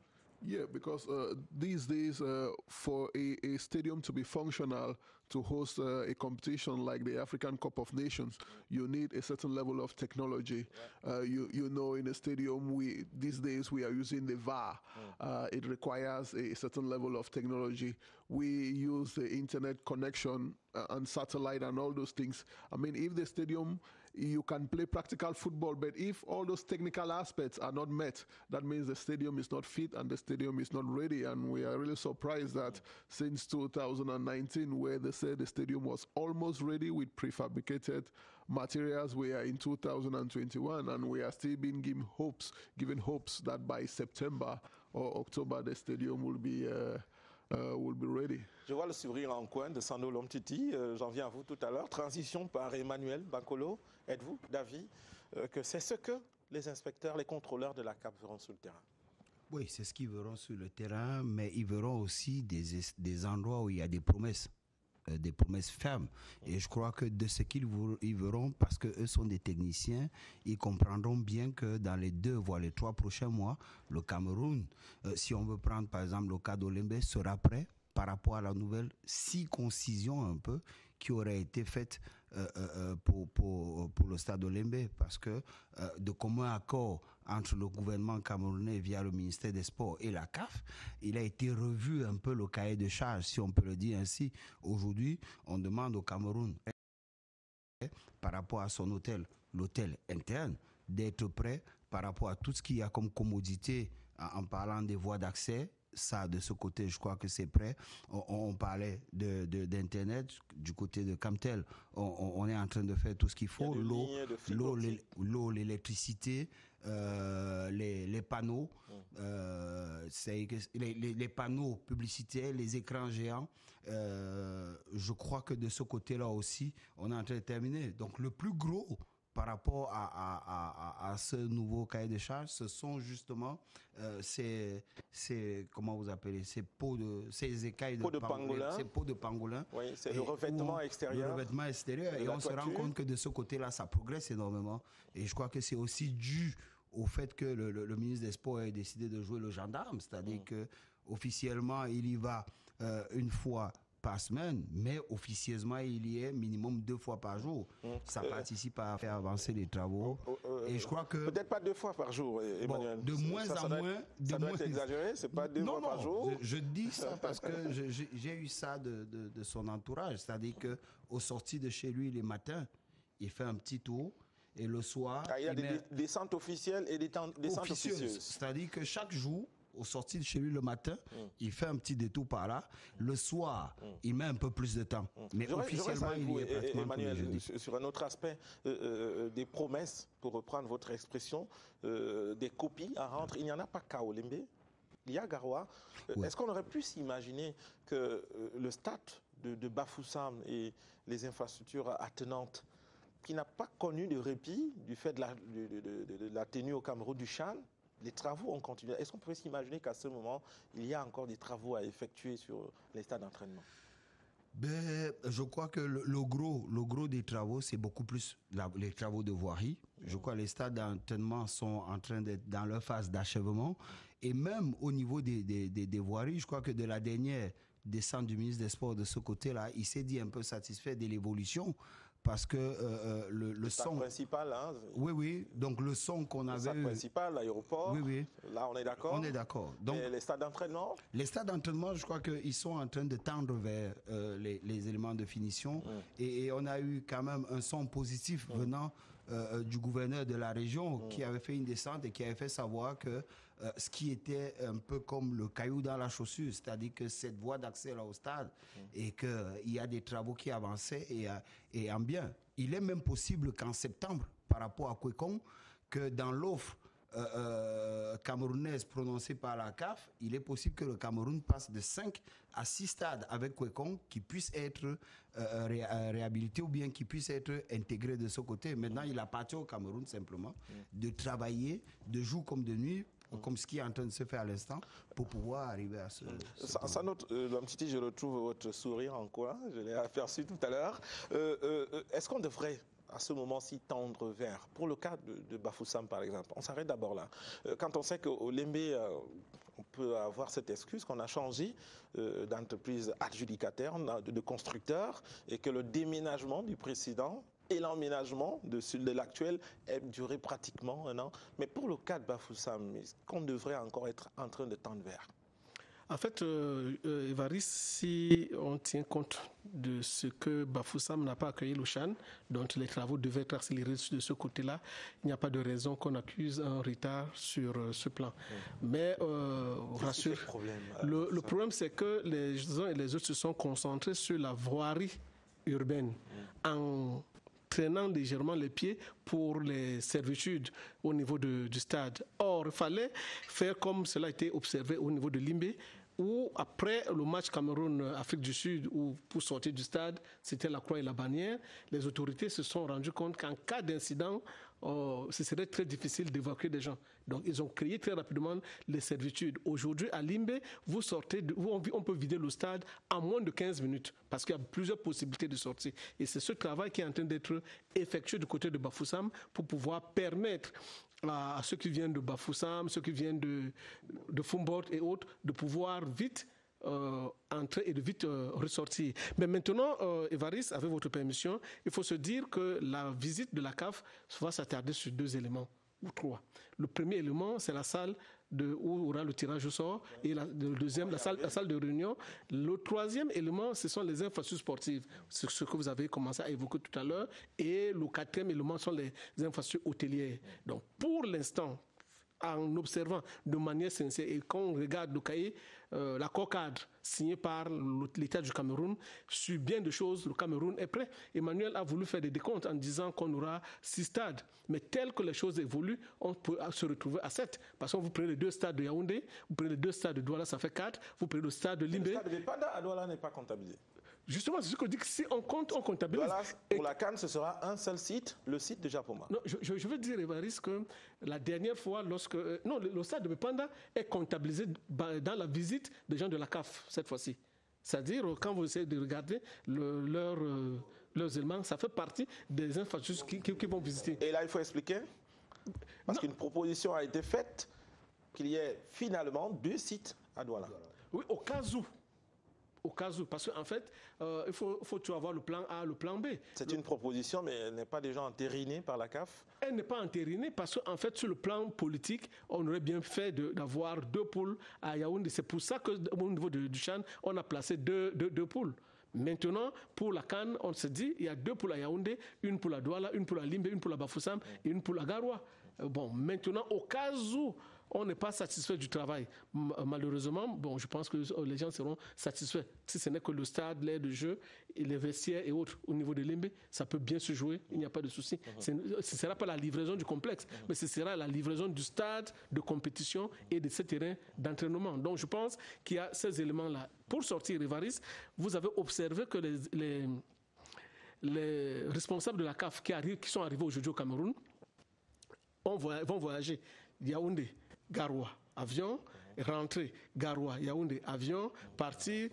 Yeah, because these days, for a stadium to be functional, to host a competition like the African Cup of Nations, you need a certain level of technology. You know, in a stadium, these days we are using the VAR. It requires a certain level of technology. We use the internet connection and satellite and all those things. I mean, if the stadium, you can play practical football, but if all those technical aspects are not met, that means the stadium is not fit and the stadium is not ready. And we are really surprised that since 2019, where they said the stadium was almost ready with prefabricated materials, we are in 2021 and we are still being given hopes that by September or October, the stadium will be ready. Je vois le sourire en coin de Sando Lomtiti. J'en viens à vous tout à l'heure. Transition par Emmanuel Bankolo. Êtes-vous d'avis que c'est ce que les inspecteurs, les contrôleurs de la CAF verront sur le terrain? Oui, c'est ce qu'ils verront sur le terrain, mais ils verront aussi des endroits où il y a des promesses fermes. Et je crois que de ce qu'ils verront, parce qu'eux sont des techniciens, ils comprendront bien que dans les 2 voire les 3 prochains mois, le Cameroun, si on veut prendre par exemple le cas d'Olembe, sera prêt par rapport à la nouvelle circoncision un peu qui aurait été faite pour le stade Olembe, parce que de commun accord entre le gouvernement camerounais via le ministère des Sports et la CAF, il a été revu un peu le cahier de charges, si on peut le dire ainsi. Aujourd'hui, on demande au Cameroun, par rapport à son hôtel, l'hôtel interne, d'être prêt par rapport à tout ce qu'il y a comme commodité en parlant des voies d'accès. Ça, de ce côté, je crois que c'est prêt. On parlait d'Internet. Du côté de Camtel, on est en train de faire tout ce qu'il faut. L'eau, l'électricité, les panneaux, les panneaux publicitaires, les écrans géants. Je crois que de ce côté-là aussi, on est en train de terminer. Donc, le plus gros par rapport à ce nouveau cahier de charges, ce sont justement ces comment vous appelez, ces écailles de pangolin. Ces pots de pangolin. Oui, c'est le revêtement extérieur. Le revêtement extérieur. Et on se rend compte que de ce côté-là, ça progresse énormément. Et je crois que c'est aussi dû au fait que le ministre des Sports ait décidé de jouer le gendarme. C'est-à-dire que officiellement, il y va une fois par semaine, mais officieusement, il y est minimum 2 fois par jour. Ça participe à faire avancer les travaux. Et je crois que... Peut-être pas 2 fois par jour, Emmanuel. Bon, de moins en moins... Ça doit être exagéré, c'est pas 2 fois par jour. Je dis ça parce que j'ai eu ça de son entourage. C'est-à-dire qu'au sorti de chez lui les matins, il fait un petit tour. Et le soir... il y a des descentes officielles et des descentes officieuses. C'est-à-dire que chaque jour, au sorti de chez lui le matin, il fait un petit détour par là. Le soir, il met un peu plus de temps. Mais officiellement, il y est pratiquement Emmanuel, tous les jeudis. sur un autre aspect, des promesses, pour reprendre votre expression, des copies à rendre. Il n'y en a pas qu'à Olembe. Il y a Garoua. Est-ce qu'on aurait pu s'imaginer que le stade de Bafoussam et les infrastructures attenantes, qui n'a pas connu de répit du fait de la tenue au Cameroun du CHAN, les travaux ont continué. Est-ce qu'on peut s'imaginer qu'à ce moment, il y a encore des travaux à effectuer sur les stades d'entraînement? Je crois que le gros des travaux, c'est beaucoup plus les travaux de voirie. Je crois que les stades d'entraînement sont en train d'être dans leur phase d'achèvement. Et même au niveau des voiries, je crois que de la dernière descente du ministre des Sports de ce côté-là, il s'est dit un peu satisfait de l'évolution. Parce que le son principal, hein, oui, donc le son qu'on avait stade principal, l'aéroport, oui, là on est d'accord. Donc les stades d'entraînement, je crois qu'ils sont en train de tendre vers les éléments de finition et on a eu quand même un son positif venant du gouverneur de la région qui avait fait une descente et qui avait fait savoir que ce qui était un peu comme le caillou dans la chaussure, c'est-à-dire que cette voie d'accès là au stade et qu'il y a des travaux qui avançaient et en bien. Il est même possible qu'en septembre, par rapport à Kwekong, que dans l'offre camerounaise prononcée par la CAF, il est possible que le Cameroun passe de 5 à 6 stades avec Kwekong qui puissent être réhabilités ou bien qui puissent être intégrés de ce côté. Maintenant, il appartient au Cameroun simplement de travailler de jour comme de nuit, comme ce qui est en train de se faire à l'instant, pour pouvoir arriver à ce Lomtiti, je retrouve votre sourire en coin, je l'ai aperçu tout à l'heure. Est-ce qu'on devrait à ce moment-ci tendre vers, pour le cas de Bafoussam par exemple, on s'arrête d'abord là. Quand on sait qu'Olembe on peut avoir cette excuse qu'on a changé d'entreprise adjudicataire, de constructeur, et que le déménagement du précédent et l'emménagement de l'actuel a duré pratiquement 1 an. Mais pour le cas de Bafoussam, est-ce qu'on devrait encore être en train de tendre vers? En fait, Évariste, si on tient compte de ce que Bafoussam n'a pas accueilli le CHAN, dont les travaux devaient être accélérés de ce côté-là, il n'y a pas de raison qu'on accuse un retard sur ce plan. Mais rassure, le problème, c'est que les uns et les autres se sont concentrés sur la voirie urbaine en traînant légèrement les pieds pour les servitudes au niveau du stade. Or, il fallait faire comme cela a été observé au niveau de Limbé, où après le match Cameroun-Afrique du Sud, où pour sortir du stade, c'était la croix et la bannière, les autorités se sont rendues compte qu'en cas d'incident, ce serait très difficile d'évacuer des gens. Donc, ils ont créé très rapidement les servitudes. Aujourd'hui, à Limbé, vous sortez, on peut vider le stade en moins de 15 minutes parce qu'il y a plusieurs possibilités de sortie. Et c'est ce travail qui est en train d'être effectué du côté de Bafoussam pour pouvoir permettre à ceux qui viennent de Bafoussam, ceux qui viennent de Foumbort et autres, de pouvoir vite entrer et de vite ressortir. Mais maintenant, Évariste, avec votre permission, il faut se dire que la visite de la CAF va s'attarder sur 2 éléments ou 3. Le premier élément, c'est la salle où aura le tirage au sort, et le deuxième, la salle de réunion. Le troisième élément, ce sont les infrastructures sportives, ce que vous avez commencé à évoquer tout à l'heure, et le quatrième élément sont les infrastructures hôtelières. Donc, pour l'instant, en observant de manière sincère, et quand on regarde le cahier, l'accord cadre signé par l'État du Cameroun, sur bien de choses, le Cameroun est prêt. Emmanuel a voulu faire des décomptes en disant qu'on aura 6 stades. Mais tel que les choses évoluent, on peut se retrouver à 7. Parce que vous prenez les 2 stades de Yaoundé, vous prenez les 2 stades de Douala, ça fait 4. Vous prenez le stade de Limbé. Le stade de Bepanda à Douala n'est pas comptabilisé. Justement, c'est ce que je dis, que si on compte, on comptabilise. Voilà, pour la CAN, ce sera un seul site, le site de Japoma. Non, je veux dire, Évariste, que la dernière fois, le stade de Bepanda est comptabilisé dans la visite des gens de la CAF, cette fois-ci. C'est-à-dire, quand vous essayez de regarder leurs éléments, ça fait partie des infrastructures qui vont visiter. Et là, il faut expliquer, parce qu'une proposition a été faite qu'il y ait finalement 2 sites à Douala. Oui, au cas où, parce qu'en fait, il faut toujours avoir le plan A, le plan B. C'est une proposition, mais elle n'est pas déjà entérinée par la CAF? Elle n'est pas entérinée parce qu'en fait, sur le plan politique, on aurait bien fait d'avoir 2 poules à Yaoundé. C'est pour ça qu'au niveau du CHAN, on a placé deux poules. Maintenant, pour la CAN, on se dit il y a 2 poules à Yaoundé, une poule à Douala, une poule à Limbé, une poule à Bafoussam et une poule à Garoua. Bon, maintenant, au cas où on n'est pas satisfait du travail, malheureusement, je pense que les gens seront satisfaits. Si ce n'est que le stade, l'aire de jeu, et les vestiaires et autres au niveau de Limbé, ça peut bien se jouer, il n'y a pas de souci. Ce ne sera pas la livraison du complexe, mais ce sera la livraison du stade de compétition et de ces terrains d'entraînement. Donc je pense qu'il y a ces éléments-là. Pour sortir, Évariste, vous avez observé que les responsables de la CAF qui sont arrivés aujourd'hui au Cameroun vont voyager Yaoundé, Garoua, avion, rentrer Garoua, Yaoundé, avion, partir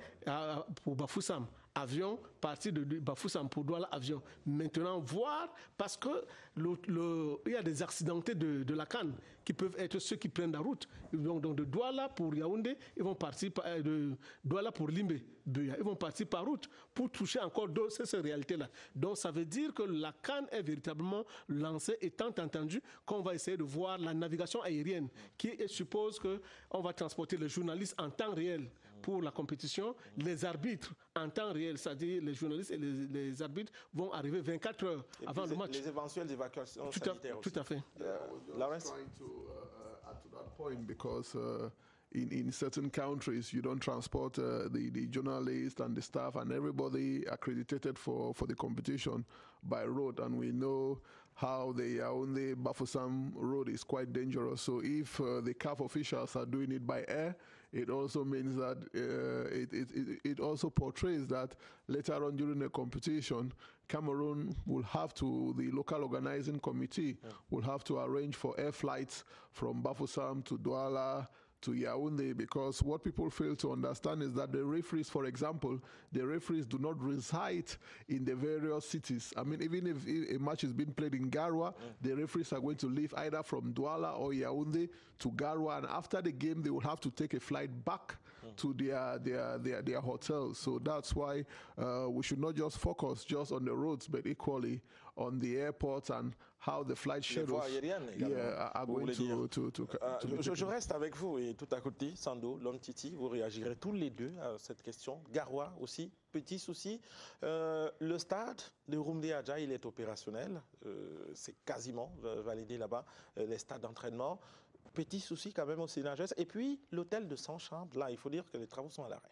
pour Bafoussam, avion, partir de Bafoussam pour Douala, avion. Maintenant, voir, parce que il y a des accidentés de la CAN qui peuvent être ceux qui prennent la route. Donc de Douala pour Yaoundé, ils vont partir de Douala pour Limbé, ils vont partir par route pour toucher encore d'autres, c'est cette réalité-là. Donc ça veut dire que la CAN est véritablement lancée, étant entendu qu'on va essayer de voir la navigation aérienne qui suppose qu'on va transporter les journalistes en temps réel pour la compétition, les arbitres en temps réel, c'est-à-dire les journalistes et les arbitres vont arriver 24 heures avant le match. Les éventuelles évacuations sanitaires aussi. Tout à fait. Lawrence? Trying to add to that point because in certain countries you don't transport the journalists and the staff and everybody accredited for the competition by road, and we know how the Yaoundé Bafoussam road is quite dangerous. So if the CAF officials are doing it by air, it also means that it also portrays that later on during the competition, Cameroon will have to, the local organizing committee will have to arrange for air flights from Bafoussam to Douala Yaoundé, because what people fail to understand is that the referees, for example, the referees do not reside in the various cities. I mean, even if a match is being played in Garoua, the referees are going to leave either from Douala or Yaoundé to Garoua, and after the game, they will have to take a flight back to their hotels. So that's why we should not just focus just on the roads, but equally on the airports and how the flight schedules are going to Je reste avec vous et tout à côté, Sando, l'homme Titi, vous réagirez tous les deux à cette question. Garoua aussi, petit souci. Le stade de Roumdé Adja, il est opérationnel. C'est quasiment validé là-bas, les stades d'entraînement. Petit souci quand même au Sénagès. Et puis, l'hôtel de 100 chambres, là, il faut dire que les travaux sont à l'arrêt.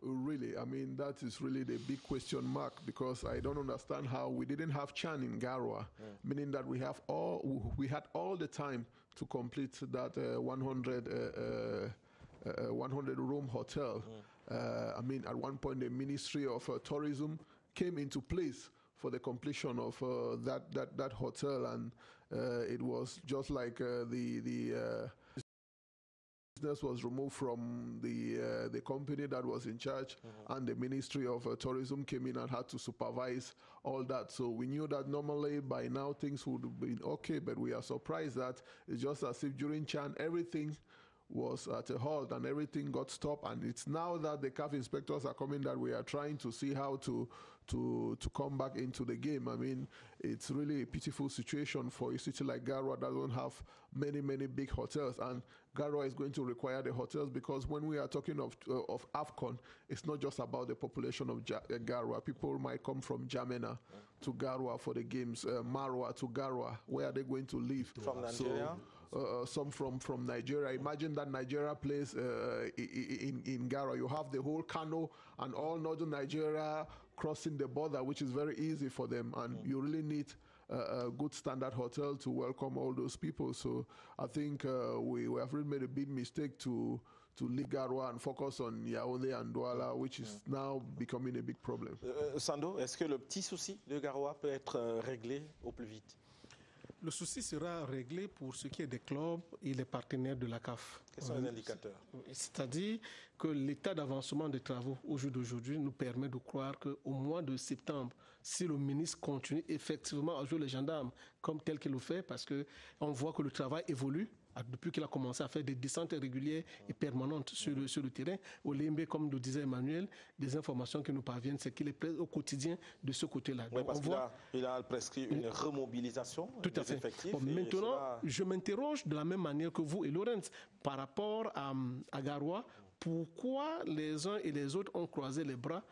Really, I mean, that is really the big question mark, because I don't understand how we didn't have Chan in Garoua, meaning that we had all the time to complete that 100 room hotel. I mean, at one point the Ministry of Tourism came into place for the completion of that hotel, and it was just like the business was removed from the company that was in charge, and the Ministry of Tourism came in and had to supervise all that. So we knew that normally by now things would have been okay, but we are surprised that it's just as if during Chan everything was at a halt and everything got stopped, and it's now that the CAF inspectors are coming that we are trying to see how to come back into the game. I mean, it's really a pitiful situation for a city like Garoua that doesn't have many big hotels, and Garoua is going to require the hotels, because when we are talking of AFCON, it's not just about the population of Garoua. People might come from Jamena to Garoua for the games, Marwa to Garoua. Where are they going to live? From Nigeria? Some from Nigeria. Imagine that Nigeria plays in Garoua. You have the whole Kano and all northern Nigeria crossing the border, which is very easy for them, and you really need a good standard hotel to welcome all those people. So I think we have really made a big mistake to leave Garoua and focus on Yaoundé and Douala, which is now becoming a big problem. Sando, est-ce que le petit souci de Garoua peut être réglé au plus vite? Le souci sera réglé pour ce qui est des clubs et les partenaires de la CAF. Quels sont les indicateurs? C'est-à-dire que l'état d'avancement des travaux au jour d'aujourd'hui nous permet de croire qu'au mois de septembre, si le ministre continue effectivement à jouer les gendarmes comme tel qu'il le fait, parce qu'on voit que le travail évolue, depuis qu'il a commencé à faire des descentes régulières et permanentes sur le terrain. Au Limbe, comme le disait Emmanuel, des informations qui nous parviennent, c'est qu'il est prêt au quotidien de ce côté-là. Oui, parce qu'il a prescrit une remobilisation des effectifs. Bon, maintenant, je m'interroge de la même manière que vous et Laurence par rapport à Garoua. Pourquoi les uns et les autres ont croisé les bras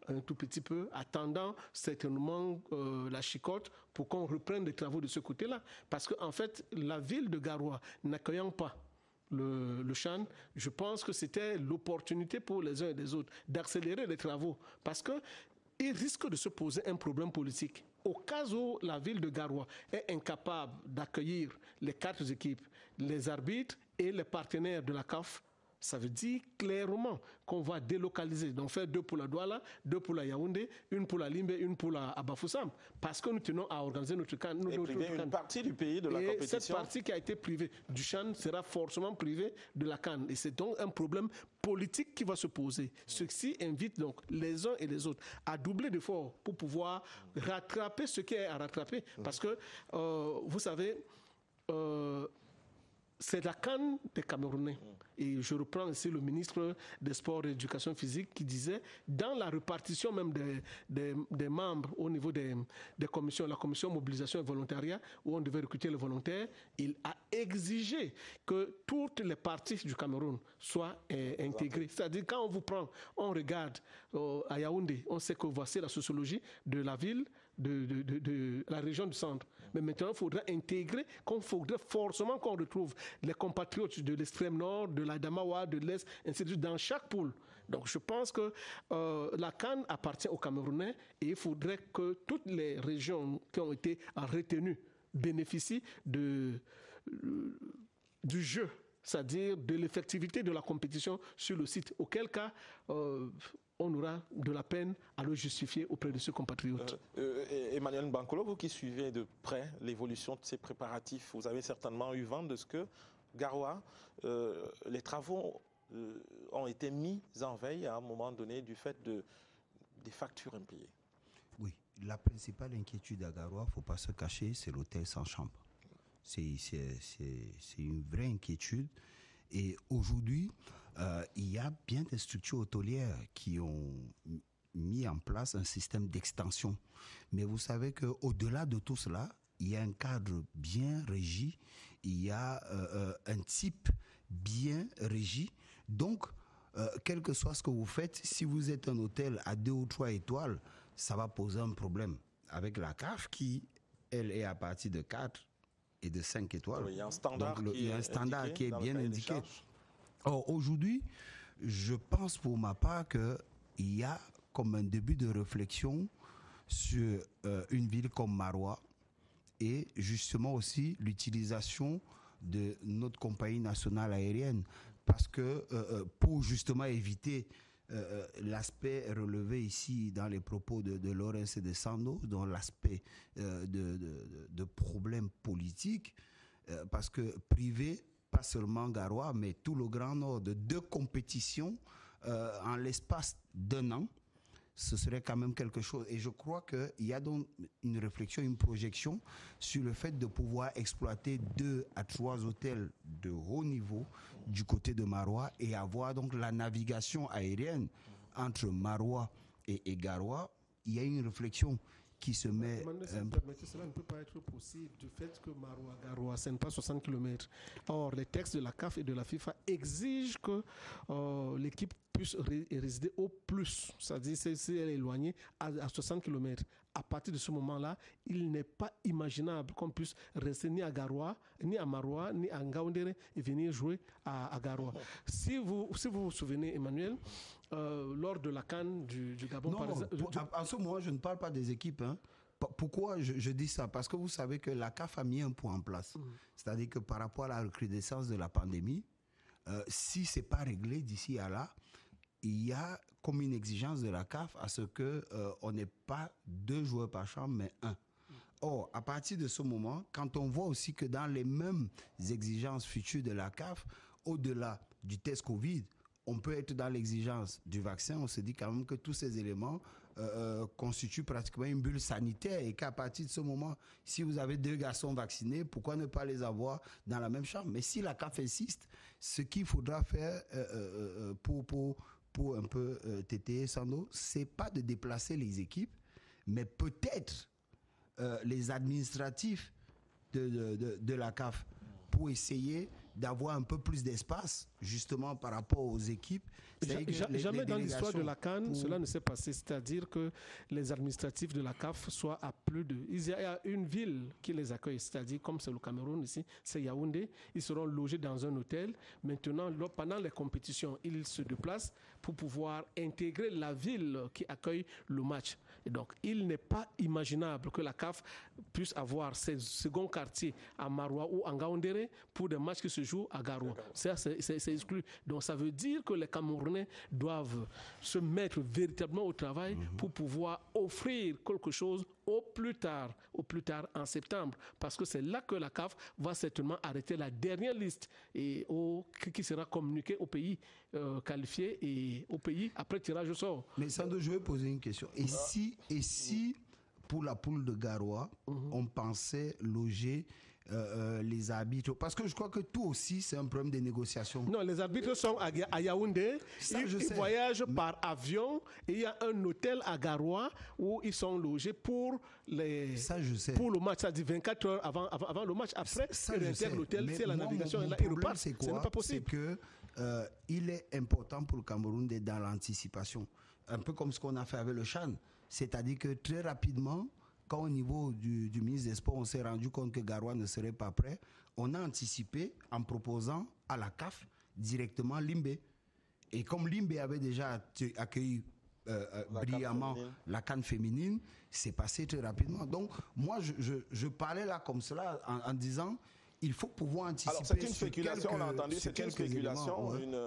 un tout petit peu, attendant certainement la chicotte pour qu'on reprenne les travaux de ce côté-là. Parce qu'en fait, la ville de Garoua, n'accueillant pas le Chan, je pense que c'était l'opportunité pour les uns et les autres d'accélérer les travaux. Parce qu'il risque de se poser un problème politique. Au cas où la ville de Garoua est incapable d'accueillir les 4 équipes, les arbitres et les partenaires de la CAF, ça veut dire clairement qu'on va délocaliser, donc faire 2 pour la Douala, 2 pour la Yaoundé, 1 pour la Limbe, 1 pour la Bafoussam, parce que nous tenons à organiser notre CAN. Et priver une partie du pays de la compétition. Cette partie qui a été privée du CHAN sera forcément privée de la CAN. Et c'est donc un problème politique qui va se poser. Ceci invite donc les uns et les autres à doubler d'efforts pour pouvoir rattraper ce qui est à rattraper. Parce que, vous savez, c'est la CAN des Camerounais. Et je reprends ici le ministre des Sports et de l'Éducation physique qui disait, dans la répartition même des membres au niveau des commissions, la commission mobilisation et volontariat, où on devait recruter les volontaires, il a exigé que toutes les parties du Cameroun soient intégrées. C'est-à-dire, quand on vous prend, on regarde à Yaoundé, on sait que voici la sociologie de la ville, de la région du centre. Mais maintenant, il faudra intégrer, qu'il faudrait forcément qu'on retrouve les compatriotes de l'extrême nord, de l'Adamawa, de l'Est, ainsi de suite, dans chaque poule. Donc je pense que la CAN appartient aux Camerounais et il faudrait que toutes les régions qui ont été retenues bénéficient du jeu, c'est-à-dire de l'effectivité de la compétition sur le site. Auquel cas, on aura de la peine à le justifier auprès de ses compatriotes. Emmanuel Bankolo, vous qui suivez de près l'évolution de ces préparatifs, vous avez certainement eu vent de ce que Garoua, les travaux ont été mis en veille à un moment donné du fait des factures impayées. Oui, la principale inquiétude à Garoua, il ne faut pas se cacher, c'est l'hôtel sans chambre. C'est une vraie inquiétude. Et aujourd'hui, il y a bien des structures hôtelières qui ont mis en place un système d'extension. Mais vous savez qu'au-delà de tout cela, il y a un cadre bien régi, il y a un type bien régi. Donc, quel que soit ce que vous faites, si vous êtes un hôtel à 2 ou 3 étoiles, ça va poser un problème. Avec la CAF qui, elle, est à partir de 4 et de 5 étoiles. Oui, il y a un standard, qui est bien indiqué. Or, aujourd'hui, je pense pour ma part qu'il y a comme un début de réflexion sur une ville comme Maroua et justement aussi l'utilisation de notre compagnie nationale aérienne. Parce que pour justement éviter l'aspect relevé ici dans les propos de Laurence et de Sando, dans l'aspect de problèmes politiques, parce que privé, pas seulement Garoua, mais tout le Grand Nord, de 2 compétitions en l'espace d'1 an, ce serait quand même quelque chose. Et je crois qu'il y a donc une réflexion, une projection sur le fait de pouvoir exploiter 2 à 3 hôtels de haut niveau du côté de Maroua et avoir donc la navigation aérienne entre Maroua et Garoua. Il y a une réflexion qui se met... Cela ne peut pas être possible du fait que Garoua, ce n'est pas 60 km. Or, les textes de la CAF et de la FIFA exigent que l'équipe puisse résider au plus, c'est-à-dire si elle est éloignée à 60 km. À partir de ce moment-là, il n'est pas imaginable qu'on puisse rester ni à Garoua, ni à Maroua, ni à Ngaoundéré et venir jouer à Garoua. Si vous vous souvenez, Emmanuel, lors de la CAN du Gabon, par exemple... En ce moment, je ne parle pas des équipes. Pourquoi je dis ça? Parce que vous savez que la CAF a mis un point en place. C'est-à-dire que par rapport à la recrudescence de la pandémie, si ce n'est pas réglé d'ici à là, il y a comme une exigence de la CAF à ce qu'on n'ait pas 2 joueurs par chambre, mais 1. Or, à partir de ce moment, quand on voit aussi que dans les mêmes exigences futures de la CAF, au-delà du test Covid, on peut être dans l'exigence du vaccin, on se dit quand même que tous ces éléments constituent pratiquement une bulle sanitaire et qu'à partir de ce moment, si vous avez 2 garçons vaccinés, pourquoi ne pas les avoir dans la même chambre? Mais si la CAF insiste, ce qu'il faudra faire pour un peu téter Sando, c'est pas de déplacer les équipes, mais peut-être les administratifs de la CAF pour essayer d'avoir un peu plus d'espace justement par rapport aux équipes. Jamais dans l'histoire de la CAN, cela ne s'est passé. C'est-à-dire que les administratifs de la CAF soient à plus de... Il y a une ville qui les accueille, c'est-à-dire comme c'est le Cameroun ici, c'est Yaoundé. Ils seront logés dans un hôtel. Maintenant, pendant les compétitions, ils se déplacent pour pouvoir intégrer la ville qui accueille le match. Et donc, il n'est pas imaginable que la CAF puisse avoir ses seconds quartiers à Maroua ou à Ngaoundéré pour des matchs qui se jouent à Garoua. Ça, c'est exclu. Donc, ça veut dire que les Camerounais doivent se mettre véritablement au travail pour pouvoir offrir quelque chose au plus tard en septembre, parce que c'est là que la CAF va certainement arrêter la dernière liste et qui sera communiquée aux pays qualifiés et aux pays après tirage au sort. Mais Sando, je vais poser une question. Et si pour la poule de Garoua, on pensait loger les arbitres, parce que je crois que tout aussi c'est un problème de négociation. Non, les arbitres sont à Yaoundé, ils voyagent par avion et il y a un hôtel à Garoua où ils sont logés pour le match, ça dit 24 heures avant le match. Après, ils réintègrent l'hôtel, c'est la navigation et là ils repartent. Ce n'est pas possible. C'est que il est important pour le Cameroun d'être dans l'anticipation, un peu comme ce qu'on a fait avec le CHAN, c'est-à-dire que très rapidement, quand au niveau du ministre des Sports, on s'est rendu compte que Garoua ne serait pas prêt, on a anticipé en proposant à la CAF directement Limbé. Et comme Limbé avait déjà accueilli brillamment la CAN féminine, c'est passé très rapidement. Donc moi, je parlais là comme cela en disant, il faut pouvoir anticiper. Alors, c'est une spéculation, on a entendu, c'est une spéculation, une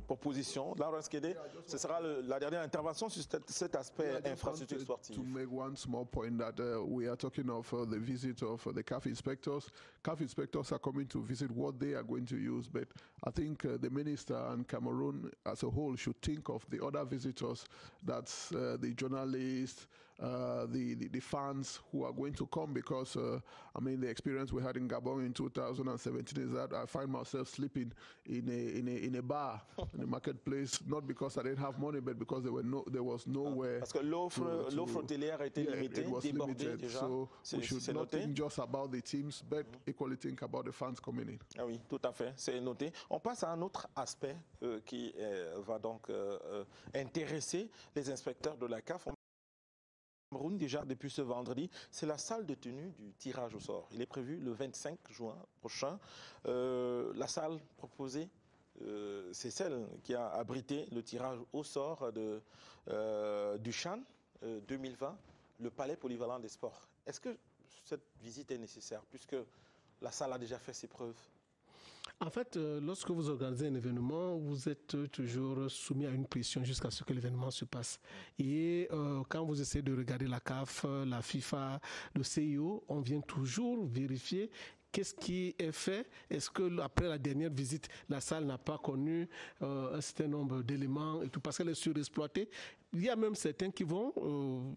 proposition. Laurence Kédé, ce sera la dernière intervention sur cet aspect infrastructure sportive. To make one small point that we are talking of the visit of the CAF inspectors. CAF inspectors are coming to visit what they are going to use, but I think the minister and Cameroon as a whole should think of the other visitors, that's the journalists, the fans who are going to come, because I mean, the experience we had in Gabon in 2017 is that I find myself sleeping in a bar in the marketplace, not because I didn't have money, but because there was nowhere. Parce que l'offre hôtelière a été limitée, débordée déjà. So we should not think just about the teams, but equally think about the fans coming in. Ah oui, tout à fait, c'est noté. On passe à un autre aspect qui va donc intéresser les inspecteurs de la CAF. Cameroun, déjà depuis ce vendredi, c'est la salle de tenue du tirage au sort. Il est prévu le 25 juin prochain. La salle proposée, c'est celle qui a abrité le tirage au sort du CHAN 2020, le Palais Polyvalent des Sports. Est-ce que cette visite est nécessaire, puisque la salle a déjà fait ses preuves? En fait, lorsque vous organisez un événement, vous êtes toujours soumis à une pression jusqu'à ce que l'événement se passe. Et quand vous essayez de regarder la CAF, la FIFA, le CIO, on vient toujours vérifier qu'est-ce qui est fait. Est-ce que après la dernière visite, la salle n'a pas connu un certain nombre d'éléments et tout, parce qu'elle est surexploitée. Il y a même certains qui vont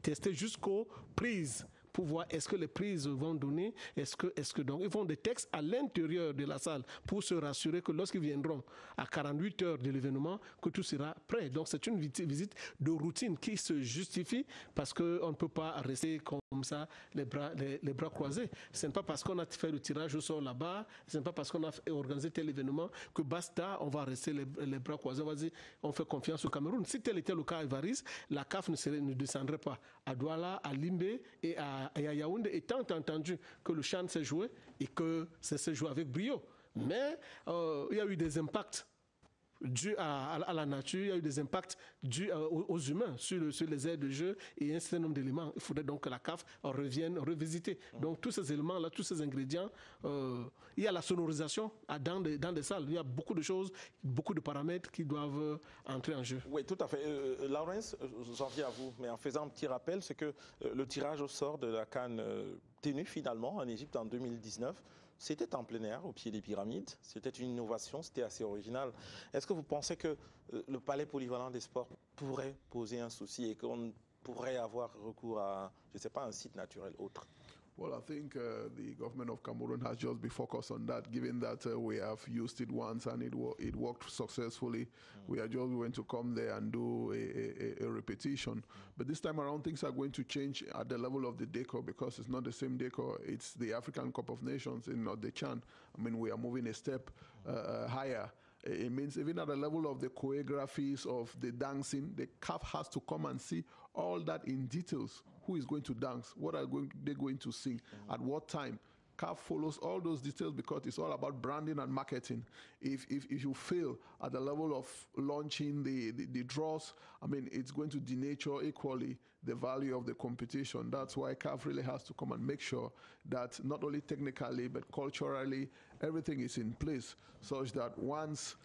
tester jusqu'aux prises, pour voir est-ce que les prises vont donner, est-ce que donc ils font des textes à l'intérieur de la salle pour se rassurer que lorsqu'ils viendront à 48 heures de l'événement, que tout sera prêt. Donc c'est une visite de routine qui se justifie parce qu'on ne peut pas rester comme ça les bras croisés. Ce n'est pas parce qu'on a fait le tirage au sort là-bas, ce n'est pas parce qu'on a organisé tel événement que basta, on va rester les bras croisés, vas-y, on fait confiance au Cameroun. Si tel était le cas à Ivaris, la CAF ne descendrait pas à Douala, à Limbé et à Yaoundé, étant entendu que le CHAN s'est joué et que ça s'est joué avec brio. Mais il y a eu des impacts dus à la nature, il y a eu des impacts dus aux humains sur les aires de jeu et un certain nombre d'éléments. Il faudrait donc que la CAF revienne revisiter. Donc tous ces éléments-là, tous ces ingrédients, il y a la sonorisation dans des salles. Il y a beaucoup de choses, beaucoup de paramètres qui doivent entrer en jeu. Oui, tout à fait. Laurence, j'en viens à vous, mais en faisant un petit rappel, c'est que le tirage au sort de la CAN tenu finalement en Égypte en 2019, c'était en plein air, au pied des pyramides. C'était une innovation, c'était assez original. Est-ce que vous pensez que le Palais Polyvalent des Sports pourrait poser un souci et qu'on pourrait avoir recours à, je ne sais pas, un site naturel autre? Well, I think the government of Cameroon has just been focused on that, given that we have used it once and it worked successfully. We are just going to come there and do a repetition. But this time around, things are going to change at the level of the decor, because it's not the same decor. It's the African Cup of Nations, not the CHAN. I mean, we are moving a step higher. It means even at the level of the choreographies of the dancing, the CAF has to come and see all that in details. Who is going to dance? What are they going to sing? At what time? CAF follows all those details because it's all about branding and marketing. If you fail at the level of launching the draws, I mean, it's going to denature equally the value of the competition. That's why CAF really has to come and make sure that not only technically but culturally everything is in place, such that once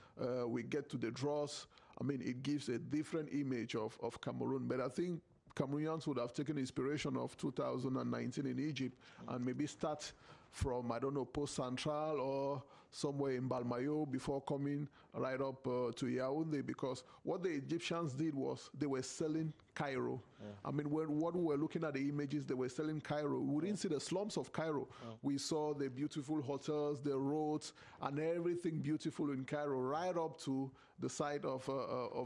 we get to the draws, I mean, it gives a different image of Cameroon. But I think Cameroonians would have taken inspiration of 2019 in Egypt and maybe start from, I don't know, Post Central or somewhere in Balmayo before coming right up to Yaoundé, because what the Egyptians did was they were selling Cairo. I mean, what we were looking at the images, they were selling Cairo. We didn't see the slums of Cairo. We saw the beautiful hotels, the roads, and everything beautiful in Cairo, right up to the side of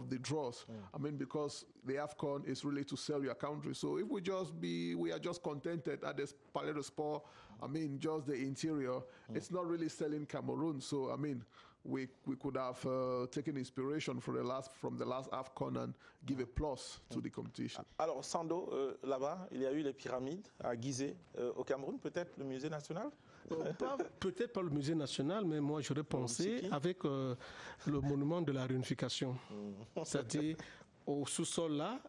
the draws. I mean, because the AFCON is really to sell your country. So if we are just contented at the Palais de Sport, I mean, just the interior, it's not really selling Cameroon. So, I mean, we could have taken inspiration from the last AFCON and give a plus to the competition. Alors, Sando, là-bas, il y a eu les pyramides à Gizeh, au Cameroun, peut-être le musée national? Peut-être pas le musée national, mais moi j'aurais pensé avec le monument de la réunification. C'est-à-dire, au sous-sol là,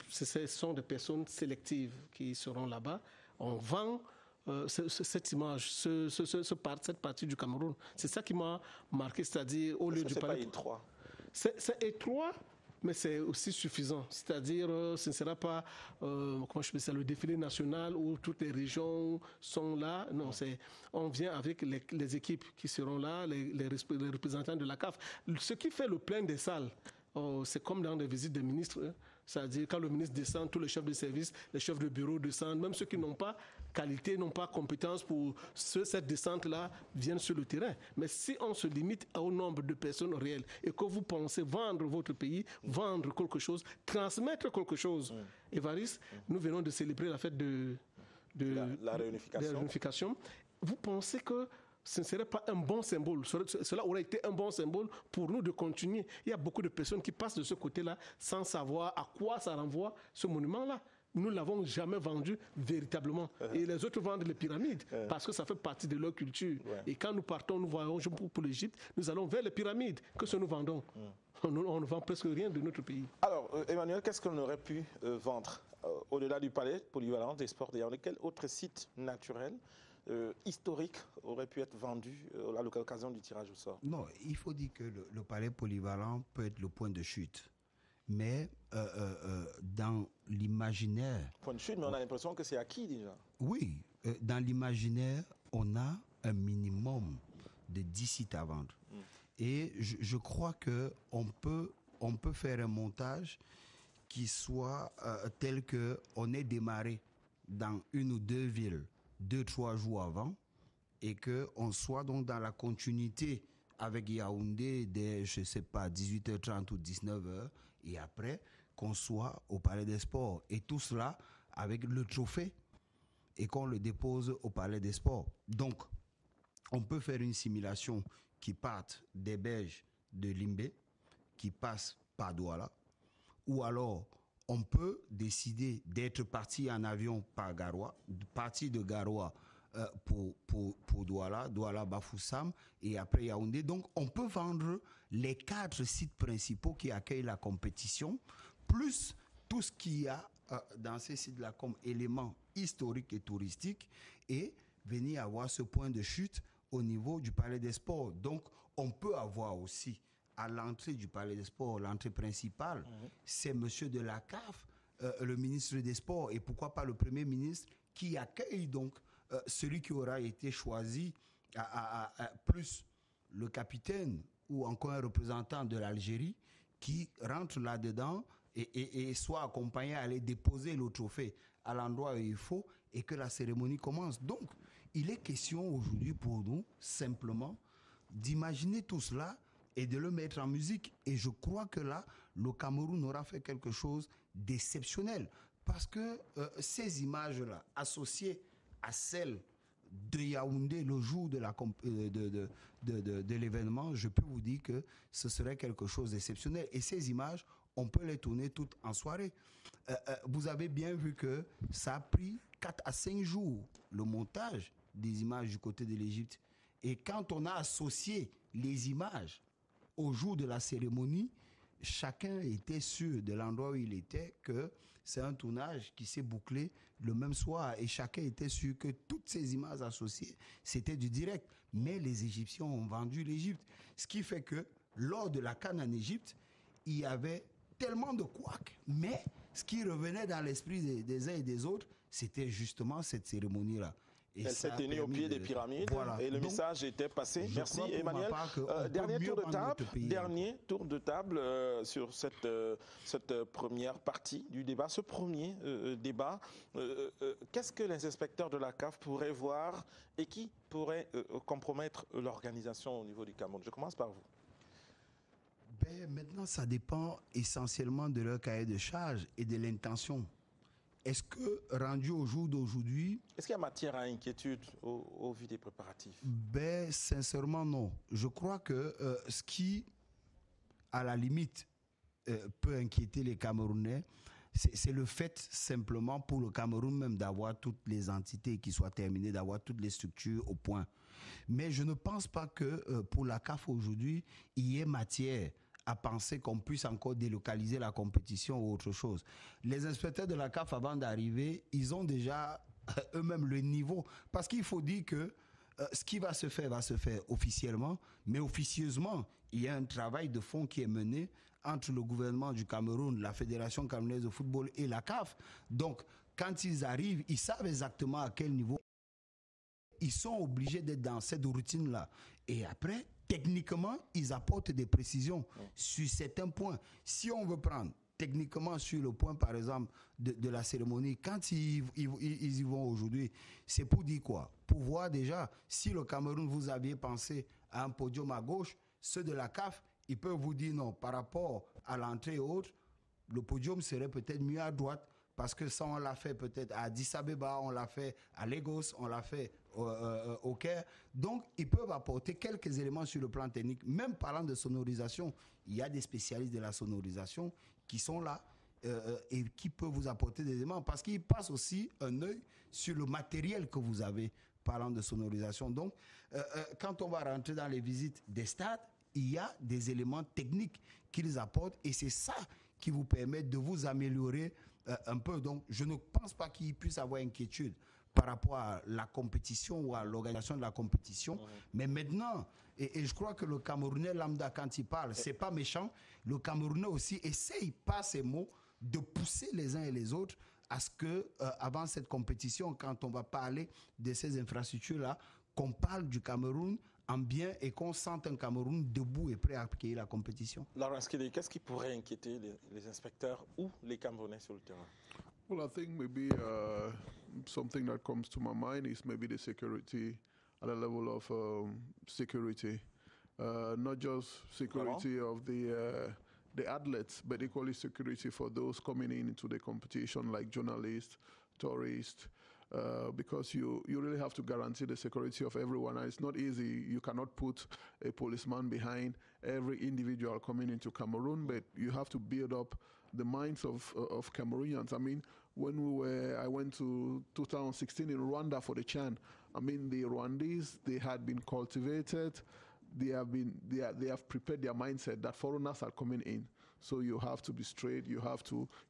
ce sont des personnes sélectives qui seront là-bas. On vend cette image, cette partie du Cameroun. C'est ça qui m'a marqué, c'est-à-dire au lieu du palais. C'est pas étroit. C'est étroit, mais c'est aussi suffisant. C'est-à-dire, ce ne sera pas le défilé national où toutes les régions sont là. Non, on vient avec les équipes qui seront là, les représentants de la CAF. Ce qui fait le plein des salles, c'est comme dans les visites des ministres. C'est-à-dire, quand le ministre descend, tous les chefs de service, les chefs de bureau descendent, même ceux qui n'ont pas qualité, n'ont pas compétence pour cette descente-là, viennent sur le terrain. Mais si on se limite au nombre de personnes réelles et que vous pensez vendre votre pays, vendre quelque chose, transmettre quelque chose, Évariste, nous venons de célébrer la fête de la réunification. Vous pensez que ce ne serait pas un bon symbole. Cela aurait été un bon symbole pour nous de continuer. Il y a beaucoup de personnes qui passent de ce côté-là sans savoir à quoi ça renvoie ce monument-là. Nous ne l'avons jamais vendu véritablement. Et les autres vendent les pyramides parce que ça fait partie de leur culture. Et quand nous partons, nous voyons pour l'Égypte, nous allons vers les pyramides. Que ce nous vendons on ne vend presque rien de notre pays. Alors, Emmanuel, qu'est-ce qu'on aurait pu vendre au-delà du palais polyvalent des sports d'ailleurs? Quel autre site naturel historique aurait pu être vendu à l'occasion du tirage au sort? Non, il faut dire que le palais polyvalent peut être le point de chute. Mais dans l'imaginaire... Point de chute, mais on a l'impression que c'est acquis déjà. Oui, dans l'imaginaire, on a un minimum de 10 sites à vendre. Et je crois qu'on peut faire un montage qui soit tel qu'on ait démarré dans une ou deux villes 2-3 jours avant et qu'on soit donc dans la continuité avec Yaoundé dès, je ne sais pas, 18h30 ou 19h et après qu'on soit au Palais des Sports. Et tout cela avec le trophée et qu'on le dépose au Palais des Sports. Donc, on peut faire une simulation qui parte des berges de Limbé, qui passe par Douala, ou alors on peut décider d'être parti en avion par Garoua, parti de Garoua pour Douala, Bafoussam et après Yaoundé. Donc on peut vendre les 4 sites principaux qui accueillent la compétition, plus tout ce qu'il y a dans ces sites-là comme éléments historiques et touristiques et venir avoir ce point de chute au niveau du Palais des Sports. Donc on peut avoir aussi à l'entrée du Palais des Sports, l'entrée principale, c'est monsieur de la CAF, le ministre des Sports, et pourquoi pas le Premier ministre, qui accueille donc celui qui aura été choisi, plus le capitaine ou encore un représentant de l'Algérie qui rentre là-dedans et soit accompagné à aller déposer le trophée à l'endroit où il faut et que la cérémonie commence. Donc, il est question aujourd'hui pour nous, simplement, d'imaginer tout cela et de le mettre en musique. Et je crois que là, le Cameroun aura fait quelque chose d'exceptionnel. Parce que ces images-là, associées à celles de Yaoundé le jour de l'événement, je peux vous dire que ce serait quelque chose d'exceptionnel. Et ces images, on peut les tourner toutes en soirée. Vous avez bien vu que ça a pris 4 à 5 jours, le montage des images du côté de l'Égypte. Et quand on a associé les images au jour de la cérémonie, chacun était sûr de l'endroit où il était que c'est un tournage qui s'est bouclé le même soir et chacun était sûr que toutes ces images associées, c'était du direct. Mais les Égyptiens ont vendu l'Égypte. Ce qui fait que lors de la CAN en Égypte, il y avait tellement de couacs. Mais ce qui revenait dans l'esprit des uns et des autres, c'était justement cette cérémonie-là. Et elle s'est tenue au pied des pyramides et le message était passé. Merci Emmanuel. Dernier tour de table sur cette première partie du débat, ce premier débat. Qu'est-ce que les inspecteurs de la CAF pourraient voir et qui pourrait compromettre l'organisation au niveau du Cameroun? Je commence par vous. Maintenant, ça dépend essentiellement de leur cahier de charge et de l'intention. Est-ce que, rendu au jour d'aujourd'hui... Est-ce qu'il y a matière à inquiétude au vu des préparatifs? Sincèrement, non. Je crois que ce qui, à la limite, peut inquiéter les Camerounais, c'est le fait simplement pour le Cameroun même d'avoir toutes les entités qui soient terminées, d'avoir toutes les structures au point. Mais je ne pense pas que pour la CAF aujourd'hui, il y ait matière à penser qu'on puisse encore délocaliser la compétition ou autre chose. Les inspecteurs de la CAF, avant d'arriver, ils ont déjà eux-mêmes le niveau. Parce qu'il faut dire que ce qui va se faire officiellement, mais officieusement, il y a un travail de fond qui est mené entre le gouvernement du Cameroun, la Fédération camerounaise de football et la CAF. Donc, quand ils arrivent, ils savent exactement à quel niveau ils sont obligés d'être dans cette routine-là. Et après, techniquement, ils apportent des précisions sur certains points. Si on veut prendre techniquement sur le point, par exemple, de la cérémonie, quand ils y vont aujourd'hui, c'est pour dire quoi? Pour voir déjà, si le Cameroun, vous aviez pensé à un podium à gauche, ceux de la CAF, ils peuvent vous dire non, par rapport à l'entrée et autres, le podium serait peut-être mieux à droite, parce que ça, on l'a fait peut-être à Addis Abeba, on l'a fait à Lagos, on l'a fait au Caire. Donc, ils peuvent apporter quelques éléments sur le plan technique. Même parlant de sonorisation, il y a des spécialistes de la sonorisation qui sont là et qui peuvent vous apporter des éléments, parce qu'ils passent aussi un œil sur le matériel que vous avez, parlant de sonorisation. Donc, quand on va rentrer dans les visites des stades, il y a des éléments techniques qu'ils apportent et c'est ça qui vous permet de vous améliorer un peu. Donc, je ne pense pas qu'il puisse avoir inquiétude par rapport à la compétition ou à l'organisation de la compétition. Mais maintenant, et je crois que le Camerounais lambda, quand il parle, c'est pas méchant. Le Camerounais aussi essaye, par ses mots, de pousser les uns et les autres à ce que, avant cette compétition, quand on va parler de ces infrastructures-là, qu'on parle du Cameroun en bien et qu'on sente un Cameroun debout et prêt à accueillir la compétition. Laurence Kidé, qu'est-ce qui pourrait inquiéter les inspecteurs ou les Camerounais sur le terrain? Well, I think maybe something that comes to my mind is maybe the security at a level of security, not just security of the athletes, but equally security for those coming into the competition, like journalists, tourists. Because you really have to guarantee the security of everyone. And it's not easy. You cannot put a policeman behind every individual coming into Cameroon, but you have to build up the minds of Cameroonians. I mean, I went to 2016 in Rwanda for the CHAN. I mean, the Rwandese, they had been cultivated. They have prepared their mindset that foreigners are coming in. So you have to be straight. You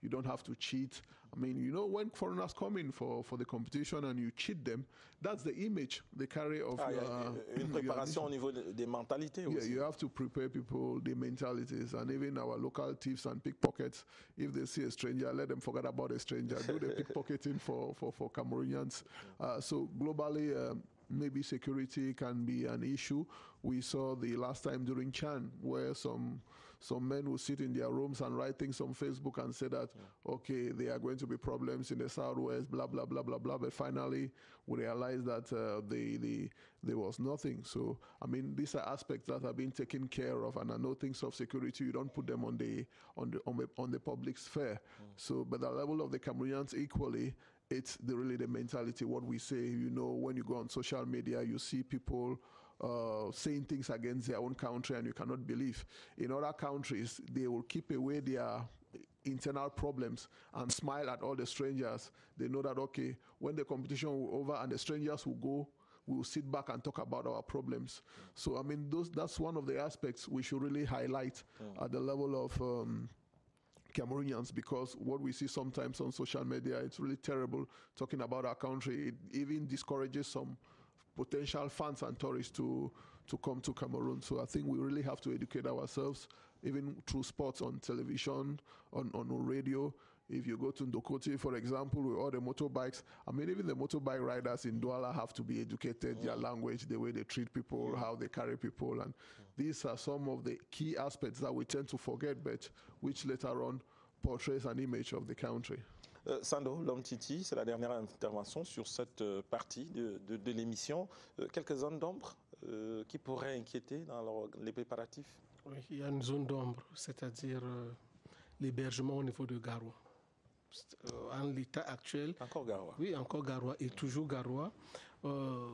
don't have to cheat. I mean, you know, when foreigners come in for the competition and you cheat them, that's the image they carry of une préparation au niveau des mentalités aussi. Yeah, you have to prepare people, the mentalities, and even our local thieves and pickpockets. If they see a stranger, let them forget about a stranger. Do the pickpocketing for Cameroonians. So globally, maybe security can be an issue. We saw the last time during CHAN where some men will sit in their rooms and write things on Facebook and say that, okay, there are going to be problems in the Southwest, blah, blah, blah, blah, blah. But finally, we realized that there was nothing. So, I mean, these are aspects that have been taken care of. And I know things of security, you don't put them on the public sphere. So, but the level of the Cameroonians equally, it's really the mentality, what we say. You know, when you go on social media, you see people saying things against their own country and you cannot believe. In other countries, they will keep away their internal problems and smile at all the strangers. They know that, okay, when the competition will be over and the strangers will go, we will sit back and talk about our problems. So, I mean, that's one of the aspects we should really highlight at the level of Cameroonians, because what we see sometimes on social media, it's really terrible talking about our country. It even discourages some potential fans and tourists to come to Cameroon. So I think we really have to educate ourselves, even through sports, on television, on radio. If you go to Ndokoti, for example, with all the motorbikes, I mean, even the motorbike riders in Douala have to be educated, their language, the way they treat people, how they carry people. And these are some of the key aspects that we tend to forget, but which later on portrays an image of the country. Sando Lomtiti, c'est la dernière intervention sur cette partie de l'émission. Quelques zones d'ombre qui pourraient inquiéter dans les préparatifs? Oui, il y a une zone d'ombre, c'est-à-dire l'hébergement au niveau de Garoua. En l'état actuel. Encore Garoua? Oui, encore Garoua et toujours Garoua.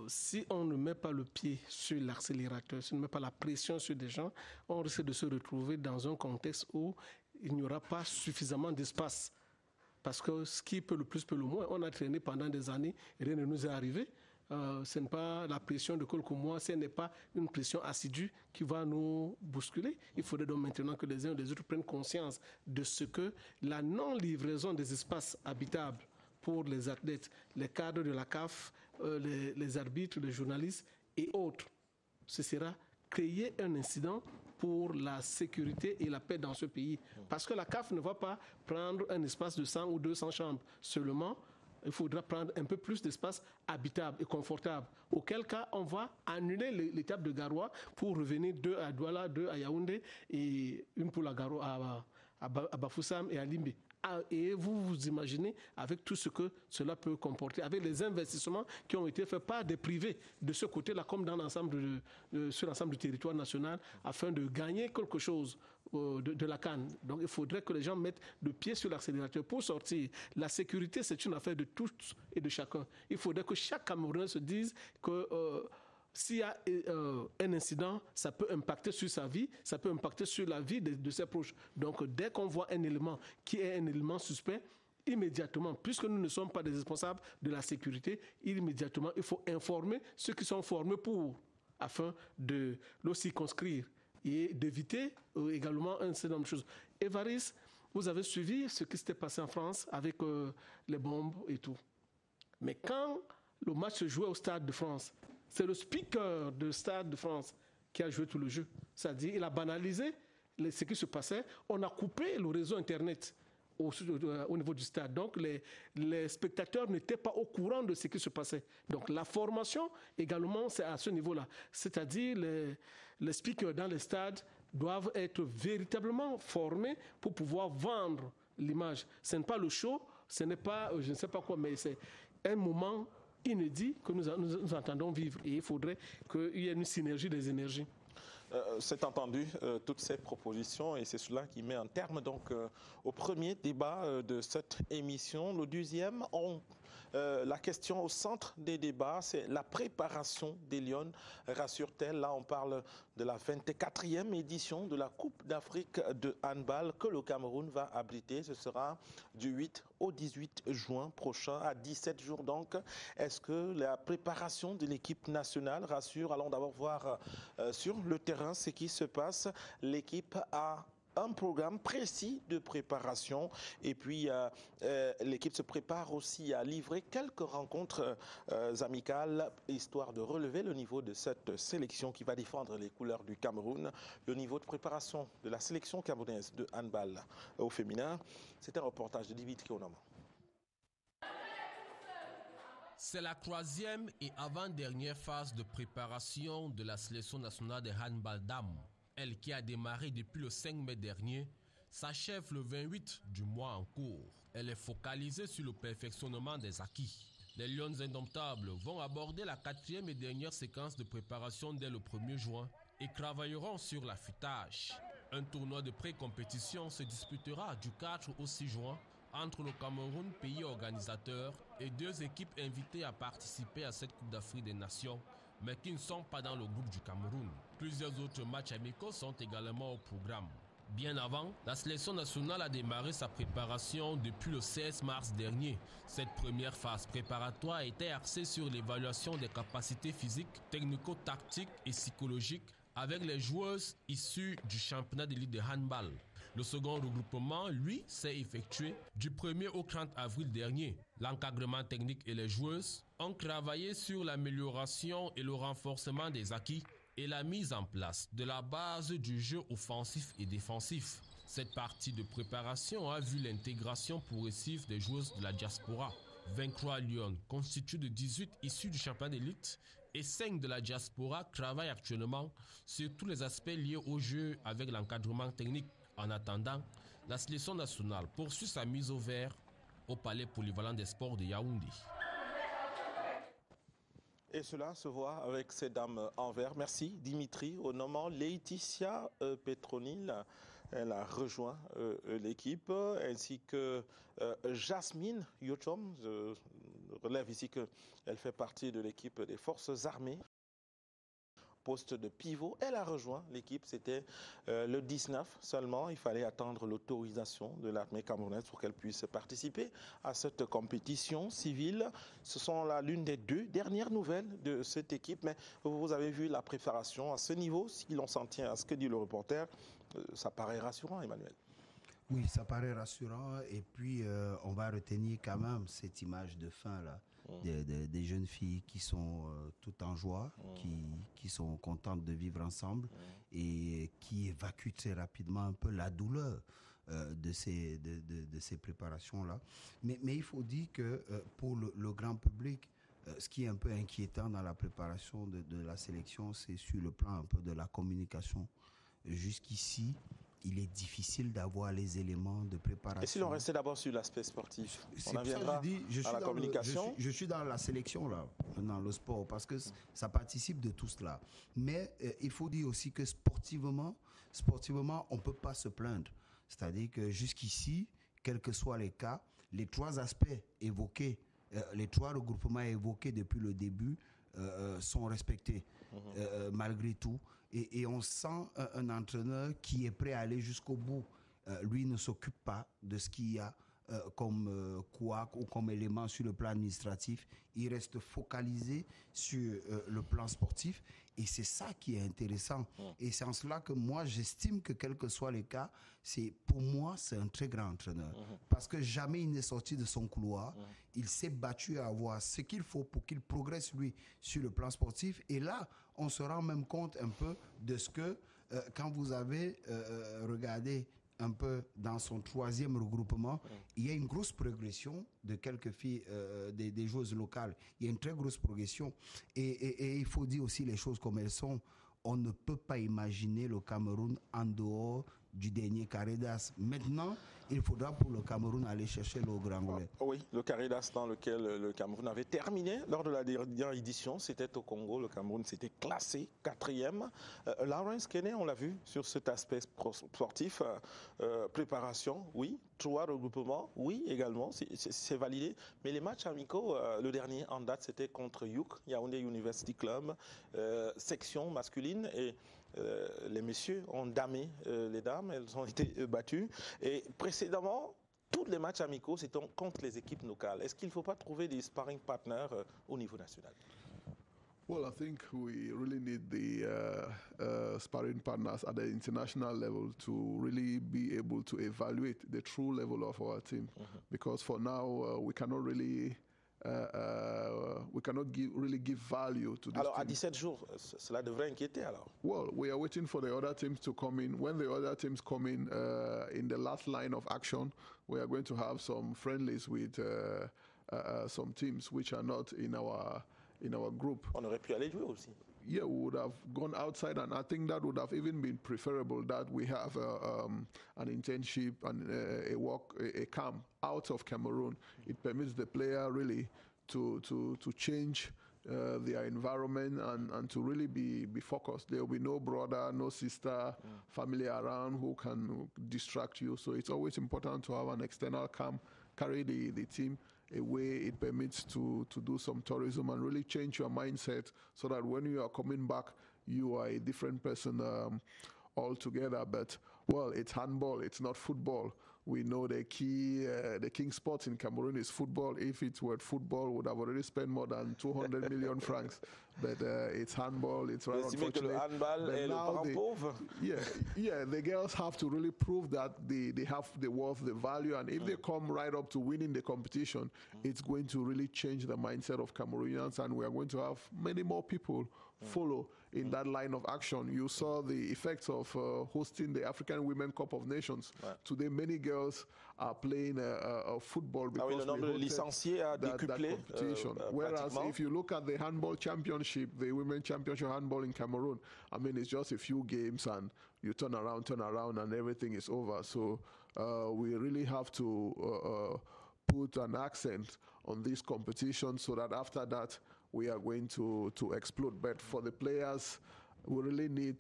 Si on ne met pas le pied sur l'accélérateur, si on ne met pas la pression sur des gens, on risque de se retrouver dans un contexte où il n'y aura pas suffisamment d'espace. Parce que ce qui peut le plus, peut le moins. On a traîné pendant des années et rien ne nous est arrivé. Ce n'est pas la pression de quelques mois, ce n'est pas une pression assidue qui va nous bousculer. Il faudrait donc maintenant que les uns et les autres prennent conscience de ce que la non-livraison des espaces habitables pour les athlètes, les cadres de la CAF, les arbitres, les journalistes et autres. Ce sera créer un incident pour la sécurité et la paix dans ce pays. Parce que la CAF ne va pas prendre un espace de 100 ou 200 chambres seulement. Il faudra prendre un peu plus d'espace habitable et confortable. Auquel cas, on va annuler l'étape de Garoua pour revenir 2 à Douala, 2 à Yaoundé et une pour la Garoua à Bafoussam et à Limbe. Et vous imaginez avec tout ce que cela peut comporter, avec les investissements qui ont été faits par des privés de ce côté-là, comme dans l'ensemble sur l'ensemble du territoire national, afin de gagner quelque chose de la CAN. Donc il faudrait que les gens mettent le pied sur l'accélérateur pour sortir. La sécurité, c'est une affaire de tous et de chacun. Il faudrait que chaque Camerounais se dise que s'il y a un incident, ça peut impacter sur sa vie, ça peut impacter sur la vie de ses proches. Donc, dès qu'on voit un élément qui est un élément suspect, immédiatement, puisque nous ne sommes pas des responsables de la sécurité, immédiatement, il faut informer ceux qui sont formés afin de le circonscrire et d'éviter également un certain nombre de choses. Évariste, vous avez suivi ce qui s'était passé en France avec les bombes et tout. Mais quand le match se jouait au Stade de France, c'est le speaker du Stade de France qui a joué tout le jeu. C'est-à-dire qu'il a banalisé ce qui se passait. On a coupé le réseau Internet au niveau du stade. Donc, les spectateurs n'étaient pas au courant de ce qui se passait. Donc, la formation, également, c'est à ce niveau-là. C'est-à-dire, les speakers dans les stades doivent être véritablement formés pour pouvoir vendre l'image. Ce n'est pas le show, ce n'est pas, je ne sais pas quoi, mais c'est un moment inédit que nous entendons vivre. Et il faudrait qu'il y ait une synergie des énergies. C'est entendu, toutes ces propositions, et c'est cela qui met un terme donc au premier débat de cette émission. Le deuxième, la question au centre des débats, c'est la préparation des Lions, rassure-t-elle. Là, on parle de la 24e édition de la Coupe d'Afrique de handball que le Cameroun va abriter. Ce sera du 8 au 18 juin prochain, à 17 jours donc. Est-ce que la préparation de l'équipe nationale rassure? Allons d'abord voir sur le terrain ce qui se passe. L'équipe a un programme précis de préparation et puis l'équipe se prépare aussi à livrer quelques rencontres amicales histoire de relever le niveau de cette sélection qui va défendre les couleurs du Cameroun. Le niveau de préparation de la sélection camerounaise de handball au féminin, c'est un reportage de David Kionama. C'est la troisième et avant-dernière phase de préparation de la sélection nationale de handball dames. Elle, qui a démarré depuis le 5 mai dernier, s'achève le 28 du mois en cours. Elle est focalisée sur le perfectionnement des acquis. Les Lions indomptables vont aborder la 4e et dernière séquence de préparation dès le 1er juin et travailleront sur l'affûtage. Un tournoi de pré-compétition se disputera du 4 au 6 juin entre le Cameroun, pays organisateur, et 2 équipes invitées à participer à cette Coupe d'Afrique des Nations, mais qui ne sont pas dans le groupe du Cameroun. Plusieurs autres matchs amicaux sont également au programme. Bien avant, la sélection nationale a démarré sa préparation depuis le 16 mars dernier. Cette première phase préparatoire était axée sur l'évaluation des capacités physiques, technico-tactiques et psychologiques avec les joueuses issues du championnat d'élite de handball. Le second regroupement, lui, s'est effectué du 1er au 30 avril dernier. L'encadrement technique et les joueuses ont travaillé sur l'amélioration et le renforcement des acquis et la mise en place de la base du jeu offensif et défensif. Cette partie de préparation a vu l'intégration progressive des joueuses de la diaspora. 23 Lions constitués de 18 issus du championnat d'élite et 5 de la diaspora travaillent actuellement sur tous les aspects liés au jeu avec l'encadrement technique. En attendant, la sélection nationale poursuit sa mise au vert au Palais polyvalent des sports de Yaoundé. Et cela se voit avec ces dames en vert. Merci Dimitri. Au nommant Laetitia Petronil, elle a rejoint l'équipe, ainsi que Jasmine Yochom. Je relève ici qu'elle fait partie de l'équipe des forces armées. Poste de pivot, elle a rejoint l'équipe, c'était le 19 seulement, il fallait attendre l'autorisation de l'armée camerounaise pour qu'elle puisse participer à cette compétition civile. Ce sont l'une des 2 dernières nouvelles de cette équipe, mais vous avez vu la préparation à ce niveau, si l'on s'en tient à ce que dit le reporter, ça paraît rassurant, Emmanuel. Oui, ça paraît rassurant. Et puis, on va retenir quand même cette image de fin là, des jeunes filles qui sont toutes en joie, qui sont contentes de vivre ensemble et qui évacuent très rapidement un peu la douleur de ces préparations-là. Mais il faut dire que pour le grand public, ce qui est un peu inquiétant dans la préparation de la sélection, c'est sur le plan un peu de la communication. Jusqu'ici, il est difficile d'avoir les éléments de préparation. Et si l'on restait d'abord sur l'aspect sportif, on en viendra à la communication. Je suis dans la sélection, là, dans le sport, parce que ça participe de tout cela. Mais il faut dire aussi que sportivement, on ne peut pas se plaindre. C'est-à-dire que jusqu'ici, quels que soient les cas, les trois aspects évoqués, les trois regroupements évoqués depuis le début sont respectés malgré tout. Et on sent un entraîneur qui est prêt à aller jusqu'au bout. Lui ne s'occupe pas de ce qu'il y a comme couac ou comme élément sur le plan administratif. Il reste focalisé sur le plan sportif. Et c'est ça qui est intéressant. Et c'est en cela que moi, j'estime que quels que soient les cas, pour moi, c'est un très grand entraîneur. Parce que jamais il n'est sorti de son couloir. Il s'est battu à avoir ce qu'il faut pour qu'il progresse, lui, sur le plan sportif. Et là, on se rend même compte un peu de ce que, quand vous avez regardé un peu dans son troisième regroupement, il y a une grosse progression de quelques filles, des joueuses locales. Il y a une très grosse progression. Et il faut dire aussi les choses comme elles sont. On ne peut pas imaginer le Cameroun en dehors du dernier carré d'as. Maintenant, il faudra pour le Cameroun aller chercher le Grand Goulet. Oui, le carré d'as dans lequel le Cameroun avait terminé lors de la dernière édition, c'était au Congo. Le Cameroun s'était classé 4e. Lawrence Kenney, on l'a vu sur cet aspect sportif. Préparation, oui. 3 regroupements, oui, également. C'est validé. Mais les matchs amicaux, le dernier en date, c'était contre Youk, Yaoundé University Club, section masculine. Et les messieurs ont damé les dames, elles ont été battues. Et précédemment, tous les matchs amicaux, c'était contre les équipes locales. Est-ce qu'il ne faut pas trouver des sparring partners au niveau national? Well, I think we really need the sparring partners at the international level to really be able to evaluate the true level of our team. Because for now, we cannot really... we cannot really give value to this. Alors, team. à 17 jours, cela devrait inquiéter alors. Well, we are waiting for the other teams to come in. When the other teams come in the last line of action, we are going to have some friendlies with some teams which are not in our group. On aurait pu aller jouer aussi. Yeah, we would have gone outside, and I think that would have even been preferable that we have an internship and a camp out of Cameroon. It permits the player really to change their environment and to really be focused. There will be no brother, no sister, family around who can distract you. So it's always important to have an external camp, carry the team away. It permits to do some tourism and really change your mindset so that when you are coming back, you are a different person altogether. But, well, it's handball, it's not football. We know the king sport in Cameroon is football. If it were football, would have already spent more than 200 million francs. But it's handball. It's rather unfortunate. Yeah, the girls have to really prove that they have the worth, the value, and if they come right up to winning the competition, it's going to really change the mindset of Cameroonians, and we are going to have many more people follow in that line of action. You saw the effects of hosting the African Women Cup of Nations. Today, many girls are playing football because le nombre de licenciés a décuplé. Whereas if you look at the handball championship, the women championship handball in Cameroon, I mean, it's just a few games and you turn around and everything is over. So we really have to put an accent on this competition so that after that we are going to explode. But for the players, we really need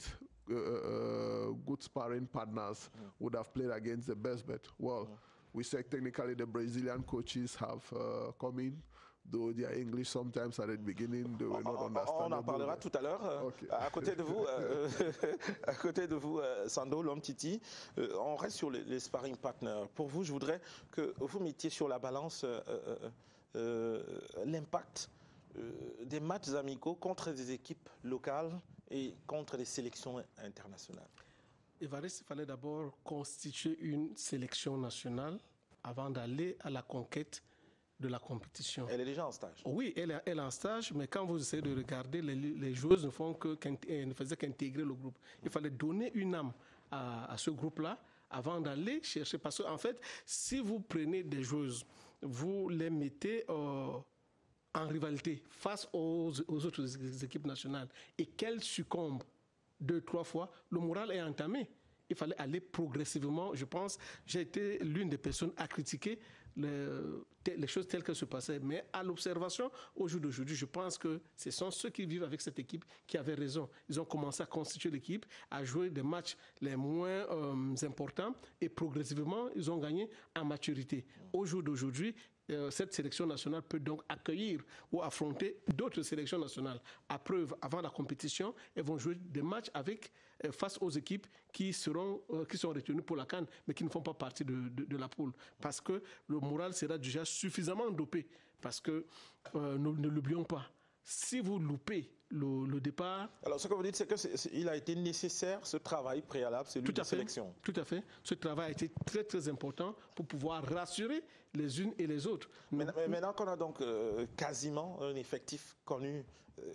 good sparring partners would have played against the best. But, well, we say technically the Brazilian coaches have come in, though their English sometimes at the beginning they were not understandable. On en parlera tout à l'heure. Okay. À côté de vous, Sando Lomtiti, on reste sur les sparring partners. Pour vous, je voudrais que vous mettiez sur la balance l'impact des matchs amicaux contre des équipes locales et contre les sélections internationales. Évariste, il fallait d'abord constituer une sélection nationale avant d'aller à la conquête de la compétition. Elle est déjà en stage. Oui, elle est en stage, mais quand vous essayez de regarder, les joueuses ne faisaient qu'intégrer le groupe. Il fallait donner une âme à ce groupe-là avant d'aller chercher. Parce qu'en fait, si vous prenez des joueuses, vous les mettez en rivalité face aux autres équipes nationales et qu'elles succombent 2-3 fois, le moral est entamé. Il fallait aller progressivement. Je pense, j'ai été l'une des personnes à critiquer les choses telles qu'elles se passaient. Mais à l'observation, au jour d'aujourd'hui, je pense que ce sont ceux qui vivent avec cette équipe qui avaient raison. Ils ont commencé à constituer l'équipe, à jouer des matchs les moins importants et progressivement, ils ont gagné en maturité. Au jour d'aujourd'hui, cette sélection nationale peut donc accueillir ou affronter d'autres sélections nationales. À preuve, avant la compétition, elles vont jouer des matchs face aux équipes qui sont retenues pour la CAN, mais qui ne font pas partie de la poule. Parce que le moral sera déjà suffisamment dopé. Parce que, ne l'oublions pas, si vous loupez le départ... Alors, ce que vous dites, c'est qu'il a été nécessaire, ce travail préalable, celui de sélection. Tout à fait. Ce travail a été très, très important pour pouvoir rassurer les unes et les autres. Maintenant qu'on a donc quasiment un effectif connu,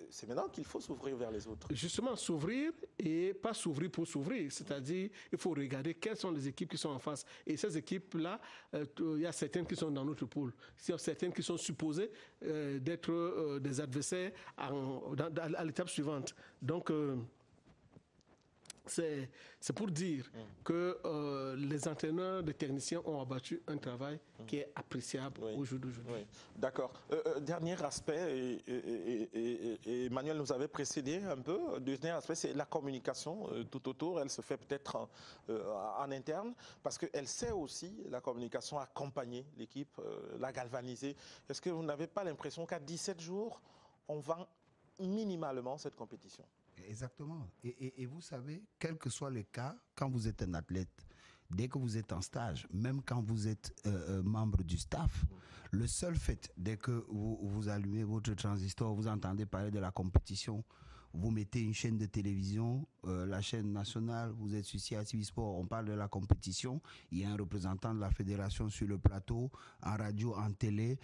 c'est maintenant qu'il faut s'ouvrir vers les autres. Justement, s'ouvrir et pas s'ouvrir pour s'ouvrir. C'est-à-dire, il faut regarder quelles sont les équipes qui sont en face. Et ces équipes-là, il y a certaines qui sont dans notre pool. Il y a certaines qui sont supposées d'être des adversaires à l'étape suivante. Donc, c'est pour dire que les entraîneurs, les techniciens ont abattu un travail qui est appréciable au jour d'aujourd'hui. Oui. D'accord. Dernier aspect, et Emmanuel nous avait précédé un peu, dernier aspect, c'est la communication tout autour. Elle se fait peut-être en interne, parce qu'elle sait aussi, la communication, accompagner l'équipe, la galvaniser. Est-ce que vous n'avez pas l'impression qu'à 17 jours, on vend minimalement cette compétition? Exactement. Et vous savez, quel que soit le cas, quand vous êtes un athlète, dès que vous êtes en stage, même quand vous êtes membre du staff, le seul fait, dès que vous allumez votre transistor, vous entendez parler de la compétition, vous mettez une chaîne de télévision, la chaîne nationale, vous êtes sur CITV Sport, on parle de la compétition, il y a un représentant de la fédération sur le plateau, en radio, en télé,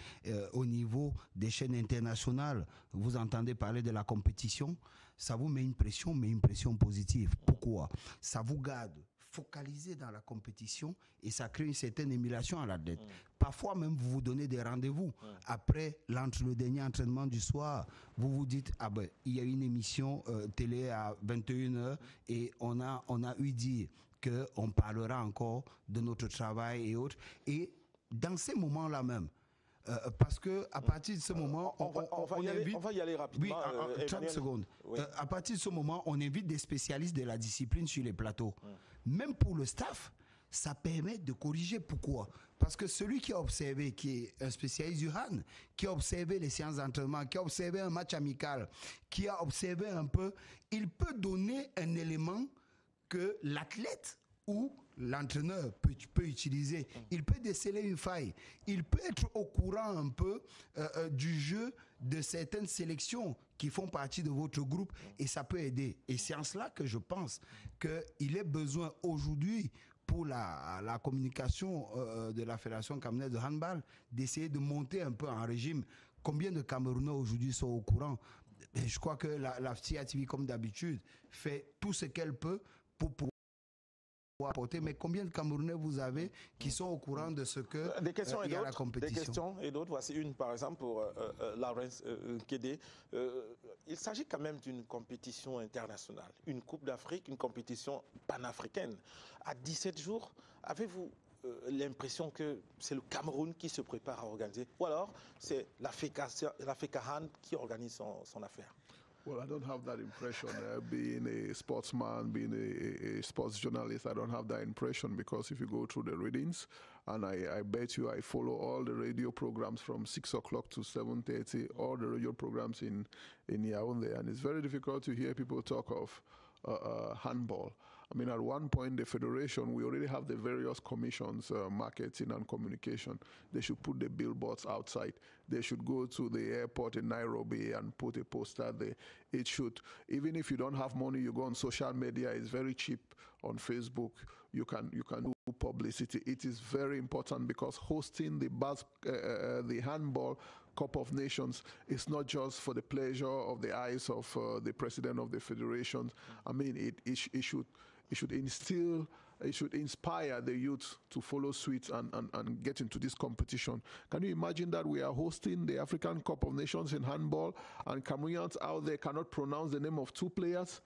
au niveau des chaînes internationales, vous entendez parler de la compétition, ça vous met une pression, mais une pression positive. Pourquoi? Ça vous garde focalisé dans la compétition et ça crée une certaine émulation à l'athlète. Parfois même, vous vous donnez des rendez-vous. Après le dernier entraînement du soir, vous vous dites, ah ben, il y a une émission télé à 21h et on a eu dit qu'on parlera encore de notre travail et autres. Et dans ces moments-là même, parce que à partir de ce moment, on va y aller rapidement. Oui, 30 secondes. Oui. À partir de ce moment, on invite des spécialistes de la discipline sur les plateaux. Même pour le staff, ça permet de corriger. Pourquoi? Parce que celui qui a observé, qui est un spécialiste du Han, qui a observé les séances d'entraînement, qui a observé un match amical, qui a observé un peu, il peut donner un élément que l'athlète ou l'entraîneur peut utiliser. Il peut déceler une faille. Il peut être au courant un peu du jeu de certaines sélections qui font partie de votre groupe et ça peut aider. Et c'est en cela que je pense qu'il est besoin aujourd'hui pour la communication de la Fédération camerounaise de handball d'essayer de monter un peu en régime. Combien de Camerounais aujourd'hui sont au courant? Et je crois que la CITV, comme d'habitude, fait tout ce qu'elle peut pour apporter, mais combien de Camerounais vous avez qui sont au courant de ce que il y a la compétition? Des questions et d'autres. Voici une, par exemple, pour Lawrence Kédé. Il s'agit quand même d'une compétition internationale, une Coupe d'Afrique, une compétition panafricaine. À 17 jours, avez-vous l'impression que c'est le Cameroun qui se prépare à organiser, ou alors c'est la FECAHAN qui organise son affaire? Well, I don't have that impression. Being a sportsman, being a sports journalist, I don't have that impression because if you go through the readings, and I bet you I follow all the radio programs from 6 o'clock to 7:30, all the radio programs in Yaoundé, and it's very difficult to hear people talk of handball. I mean, at one point, the federation, we already have the various commissions, marketing and communication. They should put the billboards outside. They should go to the airport in Nairobi and put a poster there. It should, even if you don't have money, you go on social media. It's very cheap on Facebook. You can do publicity. It is very important because hosting the handball Cup of Nations is not just for the pleasure of the eyes of the president of the federation. I mean, it should instill, it should inspire the youth to follow suit and get into this competition. Can you imagine that we are hosting the African Cup of Nations in handball and Cameroonians out there cannot pronounce the name of 2 players?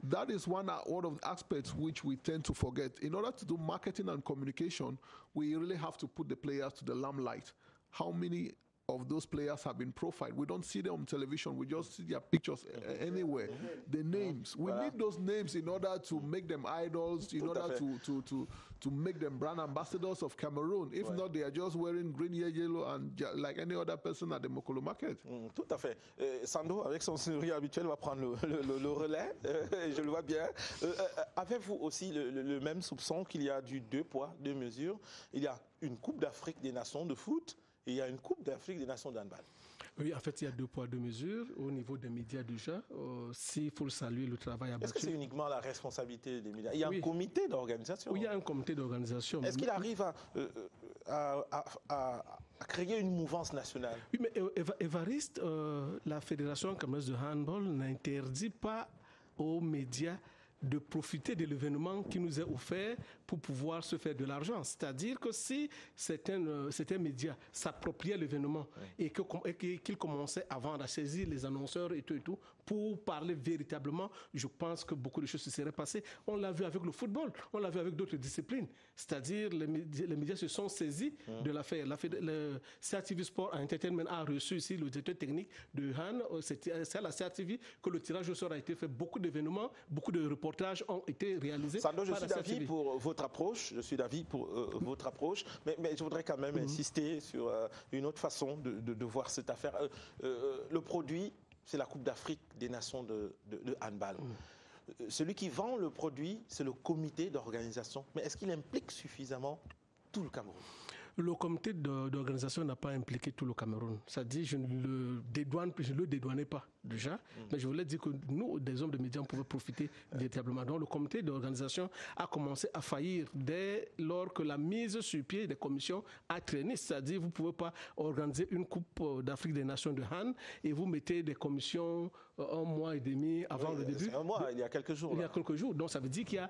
That is one of the aspects which we tend to forget. In order to do marketing and communication, we really have to put the players to the limelight. How many of those players have been profiled? We don't see them on television. We just see their pictures anywhere. The names. We need those names in order to make them idols, in order to make them brand ambassadors of Cameroon. If not, they are just wearing green, yellow, and like any other person at the Mokolo market. Tout à fait. Sando, avec son sourire habituel, va prendre le relais. Je le vois bien. Avez-vous aussi le même soupçon qu'il y a du 2 poids, 2 mesures? Il y a une Coupe d'Afrique des Nations de foot. Et il y a une Coupe d'Afrique des Nations de handball. Oui, en fait, il y a 2 poids, 2 mesures. Au niveau des médias déjà, s'il faut saluer le travail abattu. Est-ce que c'est uniquement la responsabilité des médias? Il y a un comité d'organisation. Oui, il y a un comité d'organisation. Est-ce qu'il arrive à créer une mouvance nationale? Oui, mais Évariste, la Fédération camerounaise de handball n'interdit pas aux médias de profiter de l'événement qui nous est offert pour pouvoir se faire de l'argent. C'est-à-dire que si certains médias s'appropriaient l'événement et qu'ils commençaient à vendre, à saisir les annonceurs et tout, pour parler véritablement, je pense que beaucoup de choses se seraient passées. On l'a vu avec le football, on l'a vu avec d'autres disciplines. C'est-à-dire les médias se sont saisis de l'affaire. Le CRTV Sport Entertainment a reçu ici le directeur technique de Han. C'est à la CRTV que le tirage au sort a été fait. Beaucoup d'événements, beaucoup de reportages ont été réalisés. Sando, je suis d'avis pour votre approche. Mais je voudrais quand même insister sur une autre façon de voir cette affaire. Le produit, c'est la Coupe d'Afrique des Nations de handball. Celui qui vend le produit, c'est le comité d'organisation. Mais est-ce qu'il implique suffisamment tout le Cameroun? Le comité d'organisation n'a pas impliqué tout le Cameroun. C'est-à-dire, je ne le dédouanais pas déjà, mais je voulais dire que nous, des hommes de médias, on pouvait profiter véritablement. Donc, le comité d'organisation a commencé à faillir dès lors que la mise sur pied des commissions a traîné. C'est-à-dire, vous ne pouvez pas organiser une Coupe d'Afrique des Nations de Han et vous mettez des commissions 1 mois et demi avant le début. C'est 1 mois, il y a quelques jours. Il y a quelques jours. Donc, ça veut dire qu'il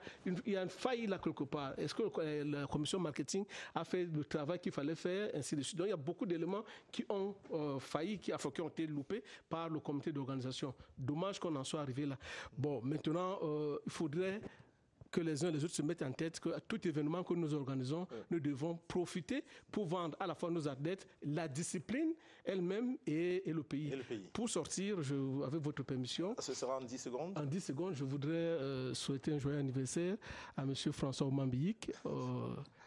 y a une faille là quelque part. Est-ce que la commission marketing a fait le travail qu'il fallait faire, ainsi de suite. Donc, il y a beaucoup d'éléments qui ont failli, qui ont été loupés par le comité d'organisation. Dommage qu'on en soit arrivé là. Bon, maintenant, il faudrait que les uns et les autres se mettent en tête que à tout événement que nous organisons, nous devons profiter pour vendre à la fois nos athlètes, la discipline elle-même et le pays. Pour sortir, avec votre permission... Ce sera en 10 secondes. En 10 secondes, je voudrais souhaiter un joyeux anniversaire à M. François Omambiyik,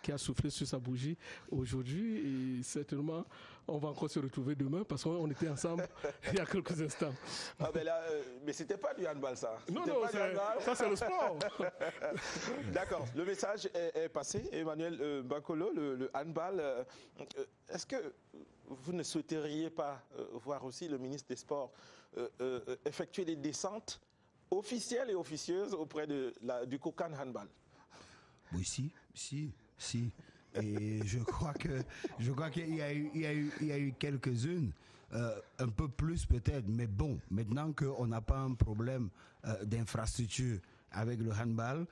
qui a soufflé sur sa bougie aujourd'hui. Et certainement, on va encore se retrouver demain parce qu'on était ensemble il y a quelques instants. Ah ben là, mais c'était pas du handball, ça. Non, ça c'est le sport. D'accord, le message est passé. Emmanuel Bakolo, le handball, est-ce que vous ne souhaiteriez pas voir aussi le ministre des Sports effectuer des descentes officielles et officieuses auprès du Kokan Handball? Oui, si. Et je crois qu'il y a eu quelques-unes, un peu plus peut-être, mais bon, maintenant qu'on n'a pas un problème d'infrastructure avec le handball.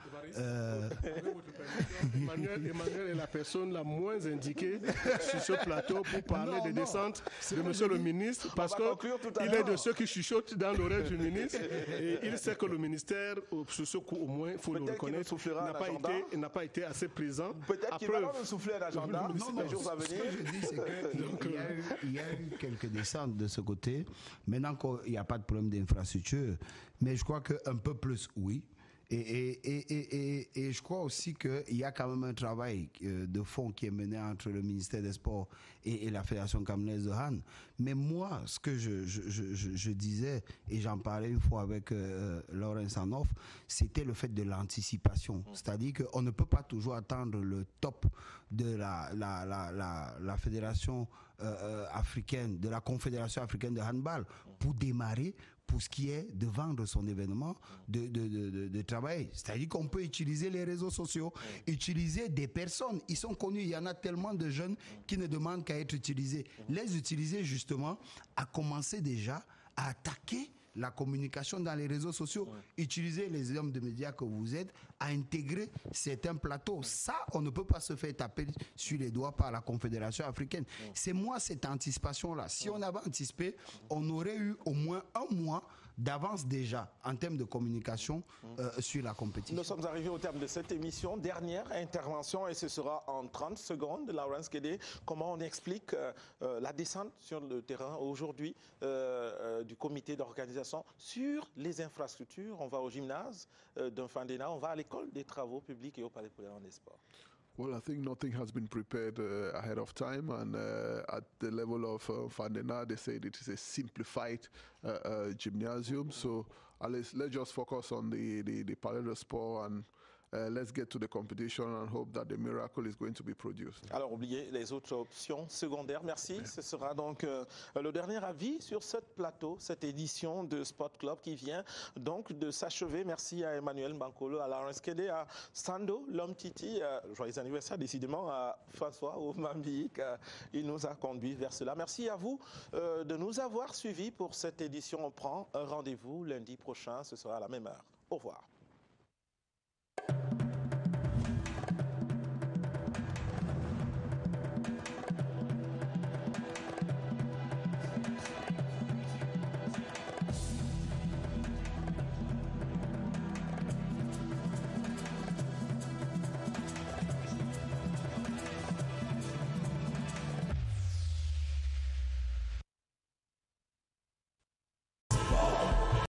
Emmanuel est la personne la moins indiquée sur ce plateau pour parler des descentes de monsieur le ministre, parce qu'il est de ceux qui chuchotent dans l'oreille du ministre et il sait que le ministère, sur ce coup au moins, il faut le reconnaître, n'a pas été assez présent. Peut-être qu'il va nous souffler un agenda les jours à venir. Ce que je dis, c'est qu'il y a eu quelques descentes de ce côté. Maintenant qu'il n'y a pas de problème d'infrastructure, mais je crois qu'un peu plus, oui. Et je crois aussi qu'il y a quand même un travail de fond qui est mené entre le ministère des Sports et la Fédération camerounaise de hand. Mais moi, ce que je disais, et j'en parlais une fois avec Laurent Sanoff, c'était le fait de l'anticipation. C'est-à-dire qu'on ne peut pas toujours attendre le top de la Fédération africaine, de la Confédération africaine de handball pour démarrer, pour ce qui est de vendre son événement, de travailler. C'est-à-dire qu'on peut utiliser les réseaux sociaux, utiliser des personnes. Ils sont connus, il y en a tellement de jeunes qui ne demandent qu'à être utilisés. Les utiliser justement, à commencer déjà à attaquer la communication dans les réseaux sociaux, utiliser les hommes de médias que vous êtes à intégrer certains plateaux. Ça, on ne peut pas se faire taper sur les doigts par la Confédération africaine. C'est moi cette anticipation-là. Si on avait anticipé, on aurait eu au moins un mois d'avance déjà en termes de communication sur la compétition. Nous sommes arrivés au terme de cette émission. Dernière intervention et ce sera en 30 secondes. Laurence Guédé, comment on explique la descente sur le terrain aujourd'hui du comité d'organisation sur les infrastructures? On va au gymnase d'Infandena, on va à l'école des travaux publics et au Palais Polyvalent des Sports. Well, I think nothing has been prepared ahead of time, and at the level of Fandena, they said it is a simplified gymnasium. So let's just focus on the Palais Sport and let's get to the competition and hope that the miracle is going to be produced. Alors, oubliez les autres options secondaires. Merci. Ce sera donc le dernier avis sur ce plateau, cette édition de Sport Club qui vient donc de s'achever. Merci à Emmanuel Bankolo, à Laurence Guédé, à Sando, l'homme Titi. Joyeux anniversaire décidément à François Oumambique. Il nous a conduits vers cela. Merci à vous de nous avoir suivis pour cette édition. On prend un rendez-vous lundi prochain. Ce sera à la même heure. Au revoir.